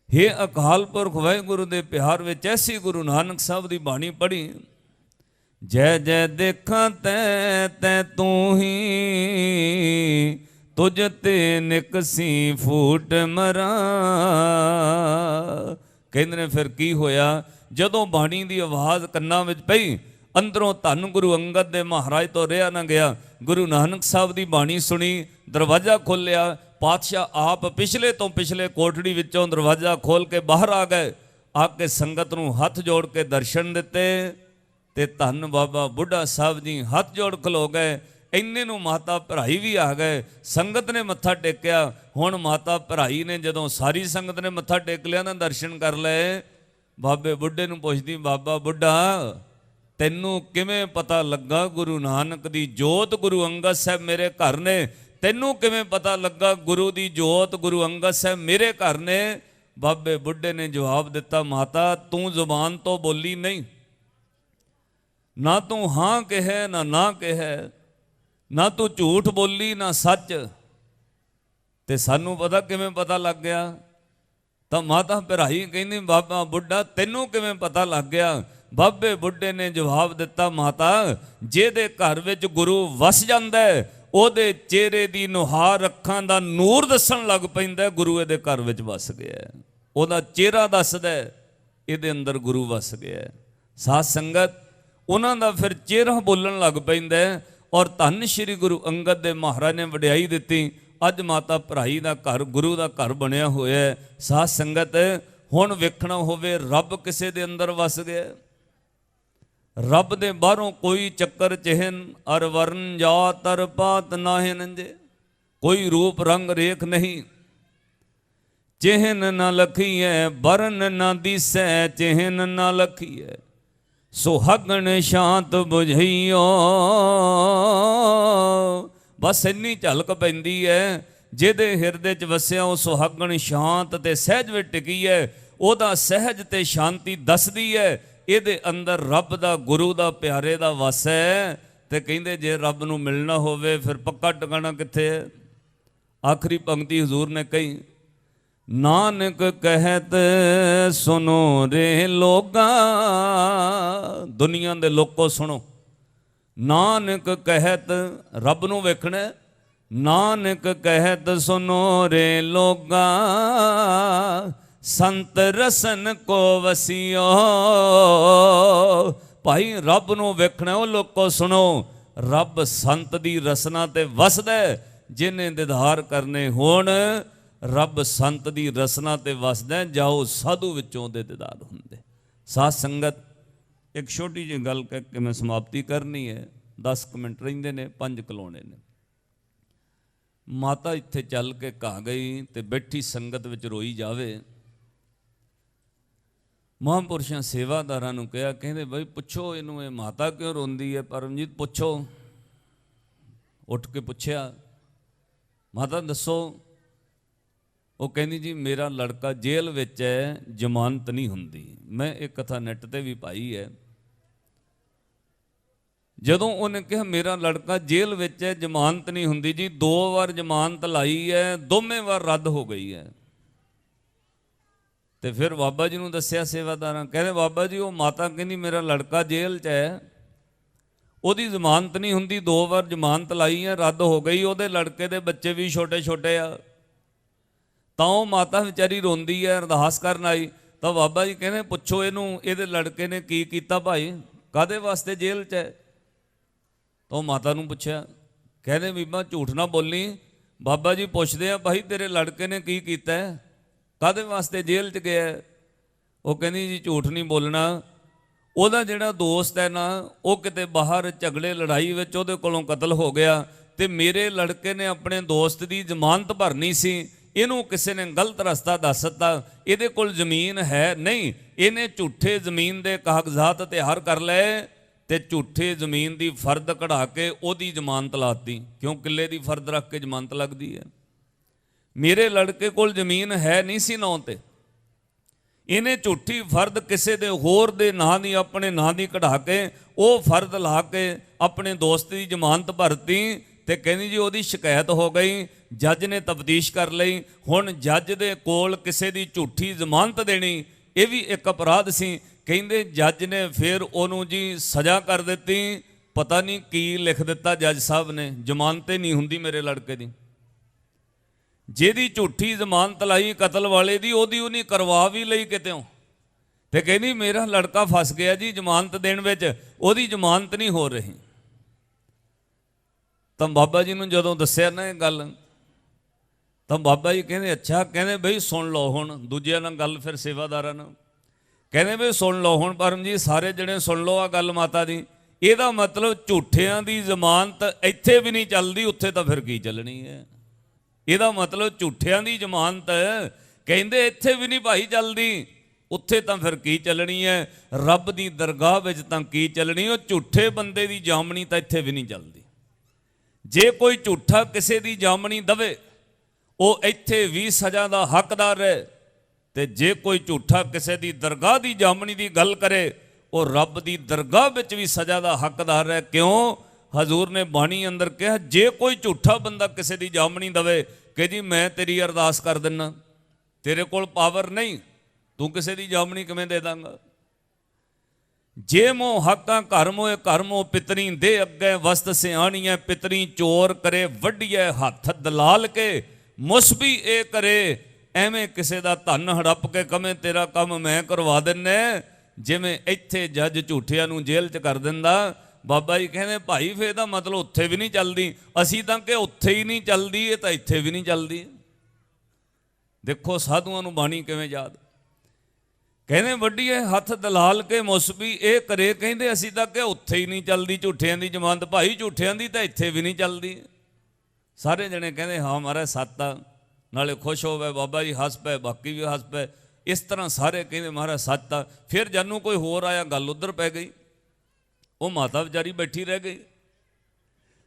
हे अकाल पुरख वाहिगुरु दे प्यार विच ऐसी गुरु नानक साहब दी बाणी पढ़ी। जय जय देखा तै तै तू ही, तुझ ते निकसी फूट मरा। कहंदे ने फिर की होया, जदों बाणी दी आवाज़ कन्नां विच पई, अंदरों धन गुरु अंगद दे महाराज तो रहा ना गया। गुरु नानक साहब दी बाणी सुनी, दरवाजा खोलिया। पातशाह आप पिछले तो पिछले कोठड़ी विचों दरवाजा खोल के बाहर आ गए। आके संगत नूं हथ जोड़ के दर्शन दिते ते धन बाबा बुढ़ा साहब जी हथ जोड़ खलो गए। इन्ने नूं माता भराई भी आ गए। संगत ने मत्था टेकिया। हुण माता भराई ने जदों सारी संगत ने मत्था टेक लिया ना, दर्शन कर लए, बाबे बुढ़े नूं पुछदी, बाबा बुढ़ा तैनूं किवें पता लगा गुरु नानक दी जोत गुरु अंगद साहब मेरे घर ने? तैनूं किवें पता लगा गुरु दी जोत गुरु अंगद साहब मेरे घर ने? बाबे बुढ़े ने जवाब दिता, माता तू जुबान तो बोली नहीं, ना तू हाँ कहे ना कहे, ना तू झूठ बोली ना सच, ते सानू पता किवें पता लग गया? तो माता भराई कहनी, बाबा बुढ़ा तैनूं किवें पता लग गया? बाबे बुढ़े ने जवाब दिता, माता जेदे घर विच गुरु वस जांदा है, ओदे चेहरे दी नुहार अखां दा नूर दसन लग पैंदा, गुरु इहदे घर विच वस गया है। ओदा चेहरा दसदा है इहदे अंदर गुरु वस गया है। साध संगत उन्हां दा फिर चेहरा बोलण लग पैंदा है। और धन श्री गुरु अंगद दे महाराज ने वडियाई दित्ती। अज माता भराई दा घर गुरु दा घर बनया होया है। साध संगत हुण वेखना होवे, रब किसे दे अंदर वस गया। रब दे बाहरों कोई चक्कर चिहन अर वर्ण जात अर पात नाहे नंजे, कोई रूप रंग रेख नहीं। चिहन न लखीए वर्ण न दिसै, चिहन न लखीए सुहागण शांत बुझइयो। बस इन्नी झलक पैंदी है, जिहदे हिरदे च वसिया वो सुहागण शांत ते सहज विच टिकी है। ओदा सहज ते शांति दसदी है इहदे अंदर रब दा गुरु दा प्यारे दा वस है। ते कहिंदे जे रब नूं मिलना होवे फिर पक्का टिकाणा कित्थे है? आखिरी पंक्ति हजूर ने कही, नानक कहत सुनो रे लोगा। दुनिया दे लोको सुनो, नानक कहत रब नूं वेखना। नानक कहत सुनो रे लोगा, संत रसन को वसियो। भाई रब नूं वेखना, ओ लोको सुनो, रब संत दी रसना ते वसदा। जिन्हें दीदार करने होण, रब संत दी रसना ते वसदा। जाओ साधु विचों दे दीदार हुंदे। साध संगत एक छोटी जी गल कह के मैं समाप्ति करनी है। 10 मिनट रहिंदे ने, 5 कलोने ने। माता इत्थे चल के कहा गई ते बैठी संगत विच रोई जावे। महापुरुषां सेवादारां नूं कहा, कहंदे बई पुछो इनू ये माता क्यों रोंदी है? परमजीत पुछो। उठ के पुछया, माता दसो। वो कहनी जी मेरा लड़का जेल विच है, जमानत नहीं हुंदी। मैं एक कथा नैट ते भी पाई है। जदों उन्हें कहा मेरा लड़का जेल विच है, जमानत नहीं हुंदी, जी 2 बार जमानत लाई है, दोवें बार रद्द हो गई है। तो फिर बाबा जी नूं दस्सिया सेवादारां, कहते बाबा जी वो माता कहनी मेरा लड़का जेल च है, ਉਹਦੀ ਜ਼ਮਾਨਤ नहीं हुंदी, 2 बार जमानत लाई है, रद्द हो गई। ਉਹਦੇ लड़के ਦੇ बच्चे भी छोटे छोटे आ। ਤਾਂ ਉਹ ਮਾਤਾ ਵਿਚਾਰੀ ਰੋਂਦੀ ਹੈ, ਅਰਦਾਸ ਕਰਨ ਆਈ। ਤਾਂ ਬਾਬਾ ਜੀ ਕਹਿੰਦੇ ਪੁੱਛੋ ਇਹਨੂੰ, ਇਹਦੇ ਲੜਕੇ ਨੇ ਕੀ ਕੀਤਾ ਭਾਈ, ਕਾਹਦੇ ਵਾਸਤੇ ਜੇਲ੍ਹ 'ਚ ਹੈ? ਤਾਂ ਉਹ ਮਾਤਾ ਨੂੰ ਪੁੱਛਿਆ, ਕਹਿੰਦੇ ਬੀਬਾ ਝੂਠ ਨਾ ਬੋਲੀ। ਬਾਬਾ ਜੀ ਪੁੱਛਦੇ ਆ ਭਾਈ ਤੇਰੇ ਲੜਕੇ ਨੇ ਕੀ ਕੀਤਾ ਹੈ, ਕਾਹਦੇ ਵਾਸਤੇ ਜੇਲ੍ਹ 'ਚ ਗਿਆ? ਉਹ ਕਹਿੰਦੀ ਜੀ ਝੂਠ ਨਹੀਂ ਬੋਲਣਾ, ਉਹਦਾ ਜਿਹੜਾ ਦੋਸਤ ਹੈ ਨਾ, ਉਹ ਕਿਤੇ ਬਾਹਰ ਝਗੜੇ ਲੜਾਈ ਵਿੱਚ ਉਹਦੇ ਕੋਲੋਂ ਕਤਲ ਹੋ ਗਿਆ, ਤੇ ਮੇਰੇ ਲੜਕੇ ਨੇ ਆਪਣੇ ਦੋਸਤ ਦੀ ਜ਼ਮਾਨਤ ਭਰਨੀ ਸੀ, ਇਹਨੂੰ ਕਿਸੇ ਨੇ ਗਲਤ ਰਸਤਾ ਦੱਸ ਦਿੱਤਾ, ਇਹਦੇ ਕੋਲ ਜ਼ਮੀਨ ਹੈ ਨਹੀਂ, ਇਹਨੇ ਝੂਠੇ ਜ਼ਮੀਨ ਦੇ ਕਾਗਜ਼ਾਤ ਤਿਆਰ ਕਰ ਲਏ ਤੇ ਝੂਠੇ ਜ਼ਮੀਨ ਦੀ ਫਰਦ ਕਢਾ ਕੇ ਉਹਦੀ ਜ਼ਮਾਨਤ ਲਾਤੀ। ਕਿਉਂ? ਕਿੱਲੇ ਦੀ ਫਰਦ ਰੱਖ ਕੇ ਜ਼ਮਾਨਤ ਲੱਗਦੀ ਹੈ। ਮੇਰੇ ਲੜਕੇ ਕੋਲ ਜ਼ਮੀਨ ਹੈ ਨਹੀਂ ਸੀ ਨਾਂ ਤੇ, ਇਹਨੇ ਝੂਠੀ ਫਰਦ ਕਿਸੇ ਦੇ ਹੋਰ ਦੇ ਨਾਂ ਦੀ, ਆਪਣੇ ਨਾਂ ਦੀ ਕਢਾ ਕੇ ਉਹ ਫਰਦ ਲਾ ਕੇ ਆਪਣੇ ਦੋਸਤ ਦੀ ਜ਼ਮਾਨਤ ਭਰਤੀ, ਤੇ ਕਹਿੰਦੀ ਜੀ ਉਹਦੀ ਸ਼ਿਕਾਇਤ ਹੋ ਗਈ, ਜੱਜ ਨੇ ਤਫਤੀਸ਼ ਕਰ ਲਈ। ਹੁਣ ਜੱਜ ਦੇ ਕੋਲ ਕਿਸੇ ਦੀ ਝੂਠੀ ਜ਼ਮਾਨਤ ਦੇਣੀ ਇਹ ਵੀ ਇੱਕ ਅਪਰਾਧ ਸੀ। ਕਹਿੰਦੇ ਜੱਜ ਨੇ ਫਿਰ ਉਹਨੂੰ ਜੀ ਸਜ਼ਾ ਕਰ ਦਿੱਤੀ। ਪਤਾ ਨਹੀਂ ਕੀ ਲਿਖ ਦਿੱਤਾ ਜੱਜ ਸਾਹਿਬ ਨੇ, ਜ਼ਮਾਨਤ ਨਹੀਂ ਹੁੰਦੀ ਮੇਰੇ ਲੜਕੇ ਦੀ। ਜਿਹਦੀ ਝੂਠੀ ਜ਼ਮਾਨਤ ਲਾਈ ਕਤਲ ਵਾਲੇ ਦੀ, ਉਹਦੀ ਉਹਨੇ ਕਰਵਾ ਵੀ ਲਈ ਕਿਤੇੋਂ, ਤੇ ਕਹਿੰਦੀ ਮੇਰਾ ਲੜਕਾ ਫਸ ਗਿਆ ਜੀ ਜ਼ਮਾਨਤ ਦੇਣ ਵਿੱਚ, ਉਹਦੀ ਜ਼ਮਾਨਤ ਨਹੀਂ ਹੋ ਰਹੀ। ਤਾਂ ਬਾਬਾ ਜੀ ਨੂੰ ਜਦੋਂ ਦੱਸਿਆ ਨਾ ਇਹ ਗੱਲ, ਤਾਂ ਬਾਬਾ ਜੀ ਕਹਿੰਦੇ ਅੱਛਾ, ਕਹਿੰਦੇ ਬਈ ਸੁਣ ਲਓ ਹੁਣ, ਦੂਜਿਆਂ ਨਾਲ ਗੱਲ ਫਿਰ ਸੇਵਾਦਾਰਾਂ ਨਾਲ, ਕਹਿੰਦੇ ਬਈ ਸੁਣ ਲਓ ਹੁਣ ਪਰਮ ਜੀ, ਸਾਰੇ ਜਣੇ ਸੁਣ ਲਓ ਆ ਗੱਲ ਮਾਤਾ ਦੀ। ਇਹਦਾ ਮਤਲਬ ਝੂਠਿਆਂ ਦੀ ਜ਼ਮਾਨਤ ਇੱਥੇ ਵੀ ਨਹੀਂ ਚੱਲਦੀ, ਉੱਥੇ ਤਾਂ ਫਿਰ ਕੀ ਚੱਲਣੀ ਹੈ? ਇਹਦਾ ਮਤਲਬ ਝੂਠਿਆਂ ਦੀ ਜ਼ਮਾਨਤ ਕਹਿੰਦੇ ਇੱਥੇ ਵੀ ਨਹੀਂ ਭਾਈ ਚੱਲਦੀ, ਉੱਥੇ ਤਾਂ ਫਿਰ ਕੀ ਚੱਲਣੀ ਹੈ? ਰੱਬ ਦੀ ਦਰਗਾਹ ਵਿੱਚ ਤਾਂ ਕੀ ਚੱਲਣੀ? ਉਹ ਝੂਠੇ ਬੰਦੇ ਦੀ ਜਾਮਣੀ ਤਾਂ ਇੱਥੇ ਵੀ ਨਹੀਂ ਚੱਲਦੀ। ਜੇ ਕੋਈ ਝੂਠਾ ਕਿਸੇ ਦੀ ਜਾਮਣੀ ਦਵੇ, ਉਹ ਇੱਥੇ ਵੀ ਸਜ਼ਾ ਦਾ ਹੱਕਦਾਰ ਹੈ, ਤੇ ਜੇ ਕੋਈ ਝੂਠਾ ਕਿਸੇ ਦੀ ਦਰਗਾਹ ਦੀ ਜਾਮਣੀ ਦੀ ਗੱਲ ਕਰੇ, ਉਹ ਰੱਬ ਦੀ ਦਰਗਾਹ ਵਿੱਚ ਵੀ ਸਜ਼ਾ ਦਾ ਹੱਕਦਾਰ ਹੈ। ਕਿਉਂ? ਹਜ਼ੂਰ ਨੇ ਬਾਣੀ ਅੰਦਰ ਕਿਹਾ, ਜੇ ਕੋਈ ਝੂਠਾ ਬੰਦਾ ਕਿਸੇ ਦੀ ਜਾਮਣੀ ਦਵੇ ਕਿ ਜੀ ਮੈਂ ਤੇਰੀ ਅਰਦਾਸ ਕਰ ਦਿੰਨਾ, ਤੇਰੇ ਕੋਲ ਪਾਵਰ ਨਹੀਂ, ਤੂੰ ਕਿਸੇ ਦੀ ਜਾਮਣੀ ਕਿਵੇਂ ਦੇ ਦਾਂਗਾ? ਜੇ ਮੋ ਹੱਕਾਂ ਘਰ ਮੋਏ ਘਰ ਮੋ ਪਿਤਰੀ ਦੇ ਅੱਗੇ ਵਸਤ ਸਿਆਣੀਐ, ਪਿਤਰੀ ਚੋਰ ਕਰੇ ਵੱਢੀਐ ਹੱਥ ਦਲਾਲ ਕੇ, ਮੁਸਬੀ ਇਹ ਕਰੇ ਐਵੇਂ ਕਿਸੇ ਦਾ ਧਨ ਹੜੱਪ ਕੇ ਕਵੇਂ ਤੇਰਾ ਕੰਮ ਮੈਂ ਕਰਵਾ ਦਿੰਨੇ। ਜਿਵੇਂ ਇੱਥੇ ਜੱਜ ਝੂਠਿਆਂ ਨੂੰ ਜੇਲ੍ਹ 'ਚ ਕਰ ਦਿੰਦਾ, ਬਾਬਾ ਜੀ ਕਹਿੰਦੇ ਭਾਈ ਫਿਰ ਇਹਦਾ ਮਤਲਬ ਉੱਥੇ ਵੀ ਨਹੀਂ ਚੱਲਦੀ। ਅਸੀਂ ਤਾਂ ਕਿ ਉੱਥੇ ਹੀ ਨਹੀਂ ਚੱਲਦੀ, ਇਹ ਤਾਂ ਇੱਥੇ ਵੀ ਨਹੀਂ ਚੱਲਦੀ। ਦੇਖੋ ਸਾਧੂਆਂ ਨੂੰ ਬਾਣੀ ਕਿਵੇਂ ਯਾਦ, ਕਹਿੰਦੇ ਵੱਡੀਏ ਹੱਥ ਦਲਾਲ ਕੇ ਮੁਸਬੀ ਇਹ ਕਰੇ, ਕਹਿੰਦੇ ਅਸੀਂ ਤਾਂ ਕਿ ਉੱਥੇ ਹੀ ਨਹੀਂ ਚੱਲਦੀ ਝੂਠਿਆਂ ਦੀ ਜ਼ਮਾਨਤ। ਭਾਈ ਝੂਠਿਆਂ ਦੀ ਤਾਂ ਇੱਥੇ ਵੀ ਨਹੀਂ ਚੱਲਦੀ। ਸਾਰੇ ਜਣੇ ਕਹਿੰਦੇ ਹਾਂ ਮਹਾਰਾਜ ਸੱਤ ਆ, ਨਾਲੇ ਖੁਸ਼ ਹੋਵੇ ਬਾਬਾ ਜੀ, ਹੱਸ ਪਏ, ਬਾਕੀ ਵੀ ਹੱਸ ਪਏ। ਇਸ ਤਰ੍ਹਾਂ ਸਾਰੇ ਕਹਿੰਦੇ ਮਹਾਰਾਜ ਸੱਚ ਆ। ਫਿਰ ਜਾਨੂੰ ਕੋਈ ਹੋਰ ਆਇਆ, ਗੱਲ ਉੱਧਰ ਪੈ ਗਈ, ਉਹ ਮਾਤਾ ਵਿਚਾਰੀ ਬੈਠੀ ਰਹਿ ਗਈ,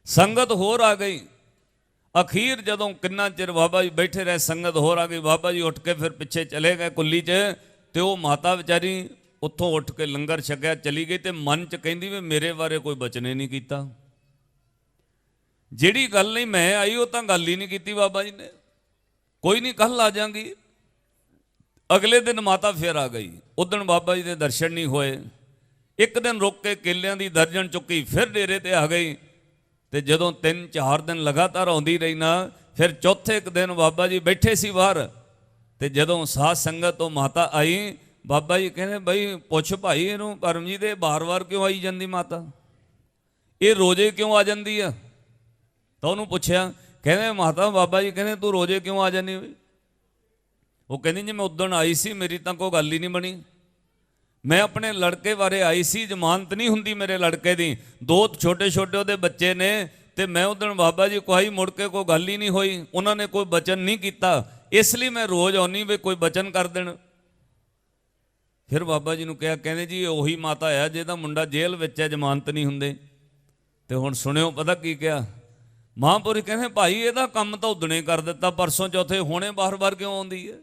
ਸੰਗਤ ਹੋਰ ਆ ਗਈ। ਅਖੀਰ ਜਦੋਂ ਕਿੰਨਾ ਚਿਰ ਬਾਬਾ ਜੀ ਬੈਠੇ ਰਹੇ, ਸੰਗਤ ਹੋਰ ਆ ਗਈ, ਬਾਬਾ ਜੀ ਉੱਠ ਕੇ ਫਿਰ ਪਿੱਛੇ ਚਲੇ ਗਏ ਕੁੱਲੀ 'ਚ, ਤੇ ਉਹ ਮਾਤਾ ਵਿਚਾਰੀ ਉੱਥੋਂ ਉੱਠ ਕੇ ਲੰਗਰ ਛਕਿਆ ਚਲੀ ਗਈ, ਤੇ ਮਨ 'ਚ ਕਹਿੰਦੀ ਵੀ ਮੇਰੇ ਬਾਰੇ ਕੋਈ ਬਚਨੇ ਨਹੀਂ ਕੀਤਾ। ਜਿਹੜੀ ਗੱਲ ਨਹੀਂ ਮੈਂ ਆਈ ਉਹ ਤਾਂ ਗੱਲ ਹੀ ਨਹੀਂ ਕੀਤੀ ਬਾਬਾ ਜੀ ਨੇ। ਕੋਈ ਨਹੀਂ ਕੱਲ ਆ ਜਾਵਾਂਗੀ। ਅਗਲੇ ਦਿਨ ਮਾਤਾ ਫਿਰ ਆ ਗਈ, ਉਦਣ ਬਾਬਾ ਜੀ ਦੇ ਦਰਸ਼ਨ ਨਹੀਂ ਹੋਏ। ਇੱਕ ਦਿਨ ਰੁਕ ਕੇ ਕੇਲਿਆਂ ਦੀ ਦਰਜਨ ਚੁੱਕੀ, ਫਿਰ ਡੇਰੇ ਤੇ ਆ ਗਈ। ਤੇ ਜਦੋਂ 3-4 ਦਿਨ ਲਗਾਤਾਰ ਆਉਂਦੀ ਰਹੀ ਨਾ, ਫਿਰ ਚੌਥੇ ਇੱਕ ਦਿਨ ਬਾਬਾ ਜੀ ਬੈਠੇ ਸੀ ਬਾਹਰ, ਤੇ ਜਦੋਂ ਸਾਧ ਸੰਗਤ ਤੋਂ ਮਾਤਾ ਆਈ, ਬਾਬਾ ਜੀ ਕਹਿੰਦੇ ਬਈ ਪੁੱਛ ਭਾਈ ਇਹਨੂੰ ਪਰਮ ਜੀ ਦੇ ਬਾਰ-ਬਾਰ ਕਿਉਂ ਆਈ ਜਾਂਦੀ ਮਾਤਾ, ਇਹ ਰੋਜ਼ੇ ਕਿਉਂ ਆ ਜਾਂਦੀ ਆ? ਤਾਂ ਉਹਨੂੰ ਪੁੱਛਿਆ, ਕਹਿੰਦੇ ਮਾਤਾ ਬਾਬਾ ਜੀ ਕਹਿੰਦੇ ਤੂੰ ਰੋਜ਼ੇ ਕਿਉਂ ਆ ਜਾਂਦੀ? ਉਹ ਕਹਿੰਦੀ ਜੀ ਮੈਂ ਉਦਣ ਆਈ ਸੀ, ਮੇਰੀ ਤਾਂ ਕੋਈ ਗੱਲ ਹੀ ਨਹੀਂ ਬਣੀ। ਮੈਂ ਆਪਣੇ ਲੜਕੇ ਬਾਰੇ ਆਈ ਸੀ, ਜ਼ਮਾਨਤ ਨਹੀਂ ਹੁੰਦੀ ਮੇਰੇ ਲੜਕੇ ਦੀ, 2 ਛੋਟੇ ਛੋਟੇ ਉਹਦੇ ਬੱਚੇ ਨੇ, ਤੇ ਮੈਂ ਉਦਣ ਬਾਬਾ ਜੀ ਕੋਈ ਮੁੜ ਕੇ ਕੋਈ ਗੱਲ ਹੀ ਨਹੀਂ ਹੋਈ, ਉਹਨਾਂ ਨੇ ਕੋਈ ਬਚਨ ਨਹੀਂ ਕੀਤਾ, ਇਸ ਲਈ ਮੈਂ ਰੋਜ਼ ਆਉਣੀ ਵੀ ਕੋਈ ਬਚਨ ਕਰ ਦੇਣ। ਫਿਰ ਬਾਬਾ ਜੀ ਨੂੰ ਕਿਹਾ, ਕਹਿੰਦੇ ਜੀ ਉਹੀ ਮਾਤਾ ਹੈ ਜਿਹਦਾ ਮੁੰਡਾ ਜੇਲ੍ਹ ਵਿੱਚ ਹੈ, ਜ਼ਮਾਨਤ ਨਹੀਂ ਹੁੰਦੇ। ਤੇ ਹੁਣ ਸੁਣਿਓ ਪਤਾ ਕੀ ਕਿਹਾ ਮਹਾਂਪੁਰਖ, ਕਹਿੰਦੇ ਭਾਈ ਇਹਦਾ ਕੰਮ ਤਾਂ ਉਦਣੇ ਕਰ ਦਿੱਤਾ, ਪਰਸੋਂ ਚੌਥੇ, ਹੁਣੇ ਬਾਰ-ਬਾਰ ਕਿਉਂ ਆਉਂਦੀ ਹੈ?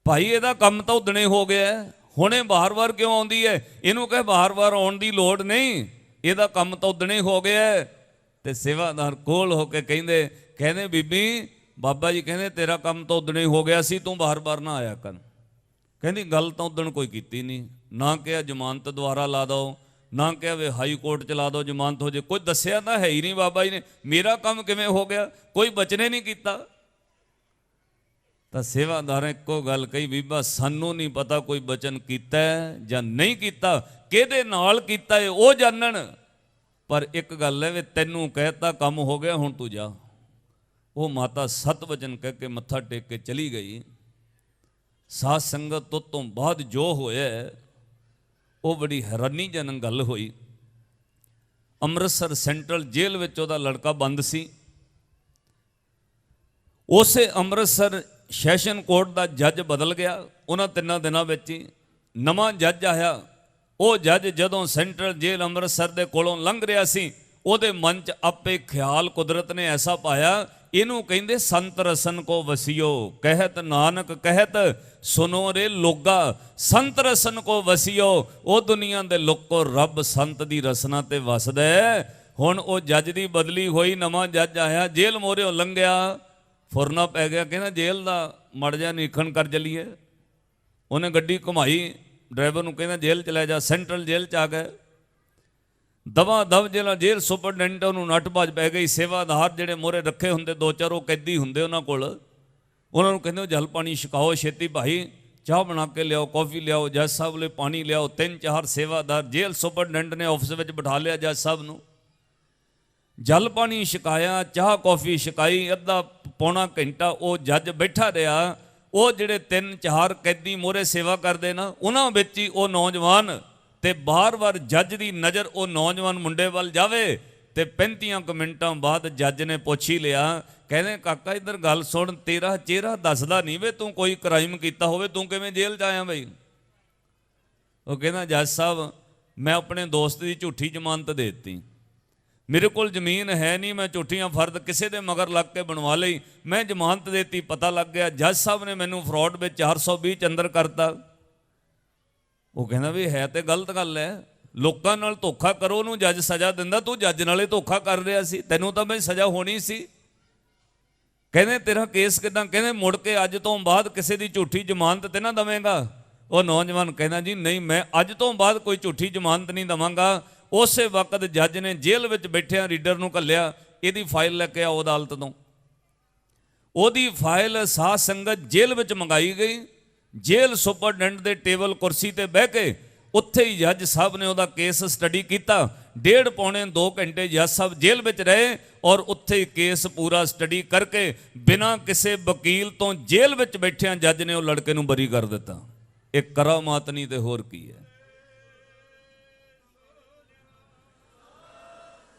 ਭਾਈ ਇਹਦਾ ਕੰਮ ਤਾਂ ਉਦਣੇ ਹੋ ਗਿਆ, ਹੁਣੇ ਬਾਰ-ਬਾਰ ਕਿਉਂ ਆਉਂਦੀ ਹੈ? ਇਹਨੂੰ ਕਹੇ ਬਾਰ-ਬਾਰ ਆਉਣ ਦੀ ਲੋੜ ਨਹੀਂ, ਇਹਦਾ ਕੰਮ ਤਾਂ ਉਦਣੇ ਹੋ ਗਿਆ। ਤੇ ਸੇਵਾਦਾਰ ਕੋਲ ਹੋ ਕੇ ਕਹਿੰਦੇ ਬੀਬੀ ਬਾਬਾ ਜੀ ਕਹਿੰਦੇ ਤੇਰਾ ਕੰਮ ਤਾਂ ਉਦਣੇ ਹੋ ਗਿਆ ਸੀ, ਤੂੰ ਬਾਰ-ਬਾਰ ਨਾ ਆਇਆ ਕਰ। ਕਹਿੰਦੀ ਗੱਲ ਤਾਂ ਉਦਣ ਕੋਈ ਕੀਤੀ ਨਹੀਂ, ਨਾ ਕਿਹਾ ਜ਼ਮਾਨਤ ਦੁਆਰਾ ਲਾ ਦਿਓ, ਨਾ ਕਿਹਾ ਵੇ ਹਾਈ ਕੋਰਟ ਚ ਲਾ ਦਿਓ ਜ਼ਮਾਨਤ ਹੋ ਜੇ, ਕੋਈ ਦੱਸਿਆ ਤਾਂ ਹੈ ਹੀ ਨਹੀਂ ਬਾਬਾ ਜੀ ਨੇ। ਮੇਰਾ ਕੰਮ ਕਿਵੇਂ ਹੋ ਗਿਆ? ਕੋਈ ਬਚਨੇ ਨਹੀਂ ਕੀਤਾ। ਤਾਂ ਸੇਵਾਦਾਰਾਂ ਇੱਕੋ ਗੱਲ ਕਹੀ, ਬੀਬਾ ਸਾਨੂੰ ਨਹੀਂ ਪਤਾ ਕੋਈ ਬਚਨ ਕੀਤਾ ਜਾਂ ਨਹੀਂ ਕੀਤਾ, ਕਿਹਦੇ ਨਾਲ ਕੀਤਾ ਹੈ ਉਹ ਜਾਣਨ, ਪਰ ਇੱਕ ਗੱਲ ਹੈ ਵੀ ਤੈਨੂੰ ਕਹਿਤਾ ਕੰਮ ਹੋ ਗਿਆ, ਹੁਣ ਤੂੰ ਜਾ। ਉਹ ਮਾਤਾ 7 ਵਚਨ ਕਹਿ ਕੇ ਮੱਥਾ ਟੇਕ ਕੇ ਚਲੀ ਗਈ। ਸਾਧ ਸੰਗਤ ਤੋਂ ਬਾਅਦ ਜੋ ਹੋਇਆ ਉਹ ਬੜੀ ਹੈਰਾਨੀਜਨਕ ਗੱਲ ਹੋਈ। ਅੰਮ੍ਰਿਤਸਰ ਸੈਂਟਰਲ ਜੇਲ੍ਹ ਵਿੱਚ ਉਹਦਾ ਲੜਕਾ ਬੰਦ ਸੀ। ਉਸੇ ਅੰਮ੍ਰਿਤਸਰ ਸੈਸ਼ਨ ਕੋਰਟ ਦਾ ਜੱਜ ਬਦਲ ਗਿਆ। ਉਹਨਾਂ 3 ਦਿਨਾਂ ਵਿੱਚ ਹੀ ਨਵਾਂ ਜੱਜ ਆਇਆ। ਉਹ ਜੱਜ ਜਦੋਂ ਸੈਂਟਰਲ ਜੇਲ੍ਹ ਅੰਮ੍ਰਿਤਸਰ ਦੇ ਕੋਲੋਂ ਲੰਘ ਰਿਹਾ ਸੀ, ਉਹਦੇ ਮਨ 'ਚ ਆਪੇ ਖਿਆਲ ਕੁਦਰਤ ਨੇ ਐਸਾ ਪਾਇਆ, ਇਹਨੂੰ ਕਹਿੰਦੇ ਸੰਤ ਰਸਨ ਕੋ ਵਸਿਓ, ਕਹਿਤ ਨਾਨਕ ਕਹਿਤ ਸੁਨੋ ਰੇ ਲੋਗਾ, ਸੰਤ ਰਸਨ ਕੋ ਵਸਿਓ। ਉਹ ਦੁਨੀਆ ਦੇ ਲੋਕੋ ਰੱਬ ਸੰਤ ਦੀ ਰਸਨਾ ਤੇ ਵਸਦਾ। ਹੁਣ ਉਹ ਜੱਜ ਦੀ ਬਦਲੀ ਹੋਈ, ਨਵਾਂ ਜੱਜ ਆਇਆ, ਜੇਲ੍ਹ ਮੋਹਰਿਓਂ ਲੰਘਿਆ, ਫੁਰਨਾ ਪੈ ਗਿਆ, ਕਹਿੰਦਾ ਜੇਲ੍ਹ ਦਾ ਮੜ ਜਾ ਨਿਰੀਖਣ ਕਰ ਚਲੀਏ। ਉਹਨੇ ਗੱਡੀ ਘੁਮਾਈ, ਡਰਾਈਵਰ ਨੂੰ ਕਹਿੰਦਾ ਜੇਲ੍ਹ ਚ ਲੈ ਜਾ। ਸੈਂਟਰਲ ਜੇਲ੍ਹ ਚ ਆ ਗਏ। ਦਵਾ ਦਵ ਜਿਹੜਾ ਜੇਲ੍ਹ ਸੁਪਰਡੈਂਟ ਉਹਨੂੰ ਨੱਠ ਭੱਜ ਪੈ ਗਈ। ਸੇਵਾਦਾਰ ਜਿਹੜੇ ਮੋਹਰੇ ਰੱਖੇ ਹੁੰਦੇ 2-4 ਉਹ ਕੈਦੀ ਹੁੰਦੇ ਉਹਨਾਂ ਕੋਲ, ਉਹਨਾਂ ਨੂੰ ਕਹਿੰਦੇ ਜਲ ਪਾਣੀ ਛਕਾਓ ਛੇਤੀ ਭਾਈ, ਚਾਹ ਬਣਾ ਕੇ ਲਿਆਓ, ਕੌਫੀ ਲਿਆਓ, ਜੱਜ ਸਾਹਿਬ ਲਈ ਪਾਣੀ ਲਿਆਓ। 3-4 ਸੇਵਾਦਾਰ ਜੇਲ੍ਹ ਸੁਪਰਡੈਂਟ ਨੇ ਆਫਿਸ ਵਿੱਚ ਬਿਠਾ ਲਿਆ ਜੱਜ ਸਾਹਿਬ ਨੂੰ। ਜਲ ਪਾਣੀ ਛਕਾਇਆ, ਚਾਹ ਕੌਫੀ ਛਕਾਈ। ਅੱਧਾ ਪੌਣਾ ਘੰਟਾ ਉਹ ਜੱਜ ਬੈਠਾ ਰਿਹਾ। ਉਹ ਜਿਹੜੇ 3-4 ਕੈਦੀ ਮੋਹਰੇ ਸੇਵਾ ਕਰਦੇ ਨਾ, ਉਹਨਾਂ ਵਿੱਚ ਹੀ ਉਹ ਨੌਜਵਾਨ, ਤੇ ਬਾਰ-ਬਾਰ ਜੱਜ ਦੀ ਨਜ਼ਰ ਉਹ ਨੌਜਵਾਨ ਮੁੰਡੇ ਵੱਲ ਜਾਵੇ। ਤੇ 35 ਮਿੰਟਾਂ ਬਾਅਦ ਜੱਜ ਨੇ ਪੁੱਛ ਹੀ ਲਿਆ, ਕਹਿੰਦੇ ਕਾਕਾ ਇੱਧਰ ਗੱਲ ਸੁਣ, ਤੇਰਾ ਚਿਹਰਾ ਦੱਸਦਾ ਨਹੀਂ ਵੇ ਤੂੰ ਕੋਈ ਕ੍ਰਾਈਮ ਕੀਤਾ ਹੋਵੇ, ਤੂੰ ਕਿਵੇਂ ਜੇਲ੍ਹ 'ਚ ਆਇਆ ਬਈ? ਉਹ ਕਹਿੰਦਾ ਜੱਜ ਸਾਹਿਬ ਮੈਂ ਆਪਣੇ ਦੋਸਤ ਦੀ ਝੂਠੀ ਜ਼ਮਾਨਤ ਦੇ ਦਿੱਤੀ, ਮੇਰੇ ਕੋਲ ਜ਼ਮੀਨ ਹੈ ਨਹੀਂ, ਮੈਂ ਝੂਠੀਆਂ ਫਰਦ ਕਿਸੇ ਦੇ ਮਗਰ ਲੱਗ ਕੇ ਬਣਵਾ ਲਈ, ਮੈਂ ਜ਼ਮਾਨਤ ਦੇ ਦਿੱਤੀ, ਪਤਾ ਲੱਗ ਗਿਆ ਜੱਜ ਸਾਹਿਬ ਨੇ ਮੈਨੂੰ ਫਰਾਡ ਵਿੱਚ 420 ਚ ਅੰਦਰ ਕਰਤਾ। ਉਹ ਕਹਿੰਦਾ ਵੀ ਹੈ ਤੇ ਗਲਤ ਗੱਲ ਹੈ, ਲੋਕਾਂ ਨਾਲ ਧੋਖਾ ਕਰੋ ਉਹਨੂੰ ਜੱਜ ਸਜ਼ਾ ਦਿੰਦਾ, ਤੂੰ ਜੱਜ ਨਾਲੇ ਧੋਖਾ ਕਰ ਰਿਹਾ ਸੀ, ਤੈਨੂੰ ਤਾਂ ਮੈਂ ਸਜ਼ਾ ਹੋਣੀ ਸੀ। ਕਹਿੰਦੇ ਤੇਰਾ ਕੇਸ ਕਿੱਦਾਂ? ਕਹਿੰਦੇ ਮੁੜ ਕੇ ਅੱਜ ਤੋਂ ਬਾਅਦ ਕਿਸੇ ਦੀ ਝੂਠੀ ਜ਼ਮਾਨਤ ਤੇ ਨਾ ਦੇਵੇਂਗਾ। ਉਹ ਨੌਜਵਾਨ ਕਹਿੰਦਾ ਜੀ ਨਹੀਂ, ਮੈਂ ਅੱਜ ਤੋਂ ਬਾਅਦ ਕੋਈ ਝੂਠੀ ਜ਼ਮਾਨਤ ਨਹੀਂ ਦੇਵਾਂਗਾ। ਉਸੇ ਵਕਤ ਜੱਜ ਨੇ ਜੇਲ੍ਹ ਵਿੱਚ ਬੈਠਿਆਂ ਰੀਡਰ ਨੂੰ ਘੱਲਿਆ, ਇਹਦੀ ਫਾਈਲ ਲੈ ਕੇ ਆਓ ਅਦਾਲਤ ਤੋਂ। ਉਹਦੀ ਫਾਈਲ ਸਾਧ ਸੰਗਤ ਜੇਲ੍ਹ ਵਿੱਚ ਮੰਗਾਈ ਗਈ। ਜੇਲ੍ਹ ਸੁਪਰਡੈਂਟ ਦੇ ਟੇਬਲ ਕੁਰਸੀ ਤੇ ਬਹਿ ਕੇ ਉੱਥੇ ਹੀ ਜੱਜ ਸਾਹਿਬ ਨੇ ਉਹਦਾ ਕੇਸ ਸਟੱਡੀ ਕੀਤਾ। 1.5-2 ਘੰਟੇ ਜੱਜ ਸਾਹਿਬ ਜੇਲ੍ਹ ਵਿੱਚ ਰਹੇ ਔਰ ਉੱਥੇ ਹੀ ਕੇਸ ਪੂਰਾ ਸਟੱਡੀ ਕਰਕੇ ਬਿਨਾਂ ਕਿਸੇ ਵਕੀਲ ਤੋਂ ਜੇਲ੍ਹ ਵਿੱਚ ਬੈਠਿਆਂ ਜੱਜ ਨੇ ਉਹ ਲੜਕੇ ਨੂੰ ਬਰੀ ਕਰ ਦਿੱਤਾ। ਇਹ ਕਰਾਮਾਤ ਨਹੀਂ ਤੇ ਹੋਰ ਕੀ ਹੈ।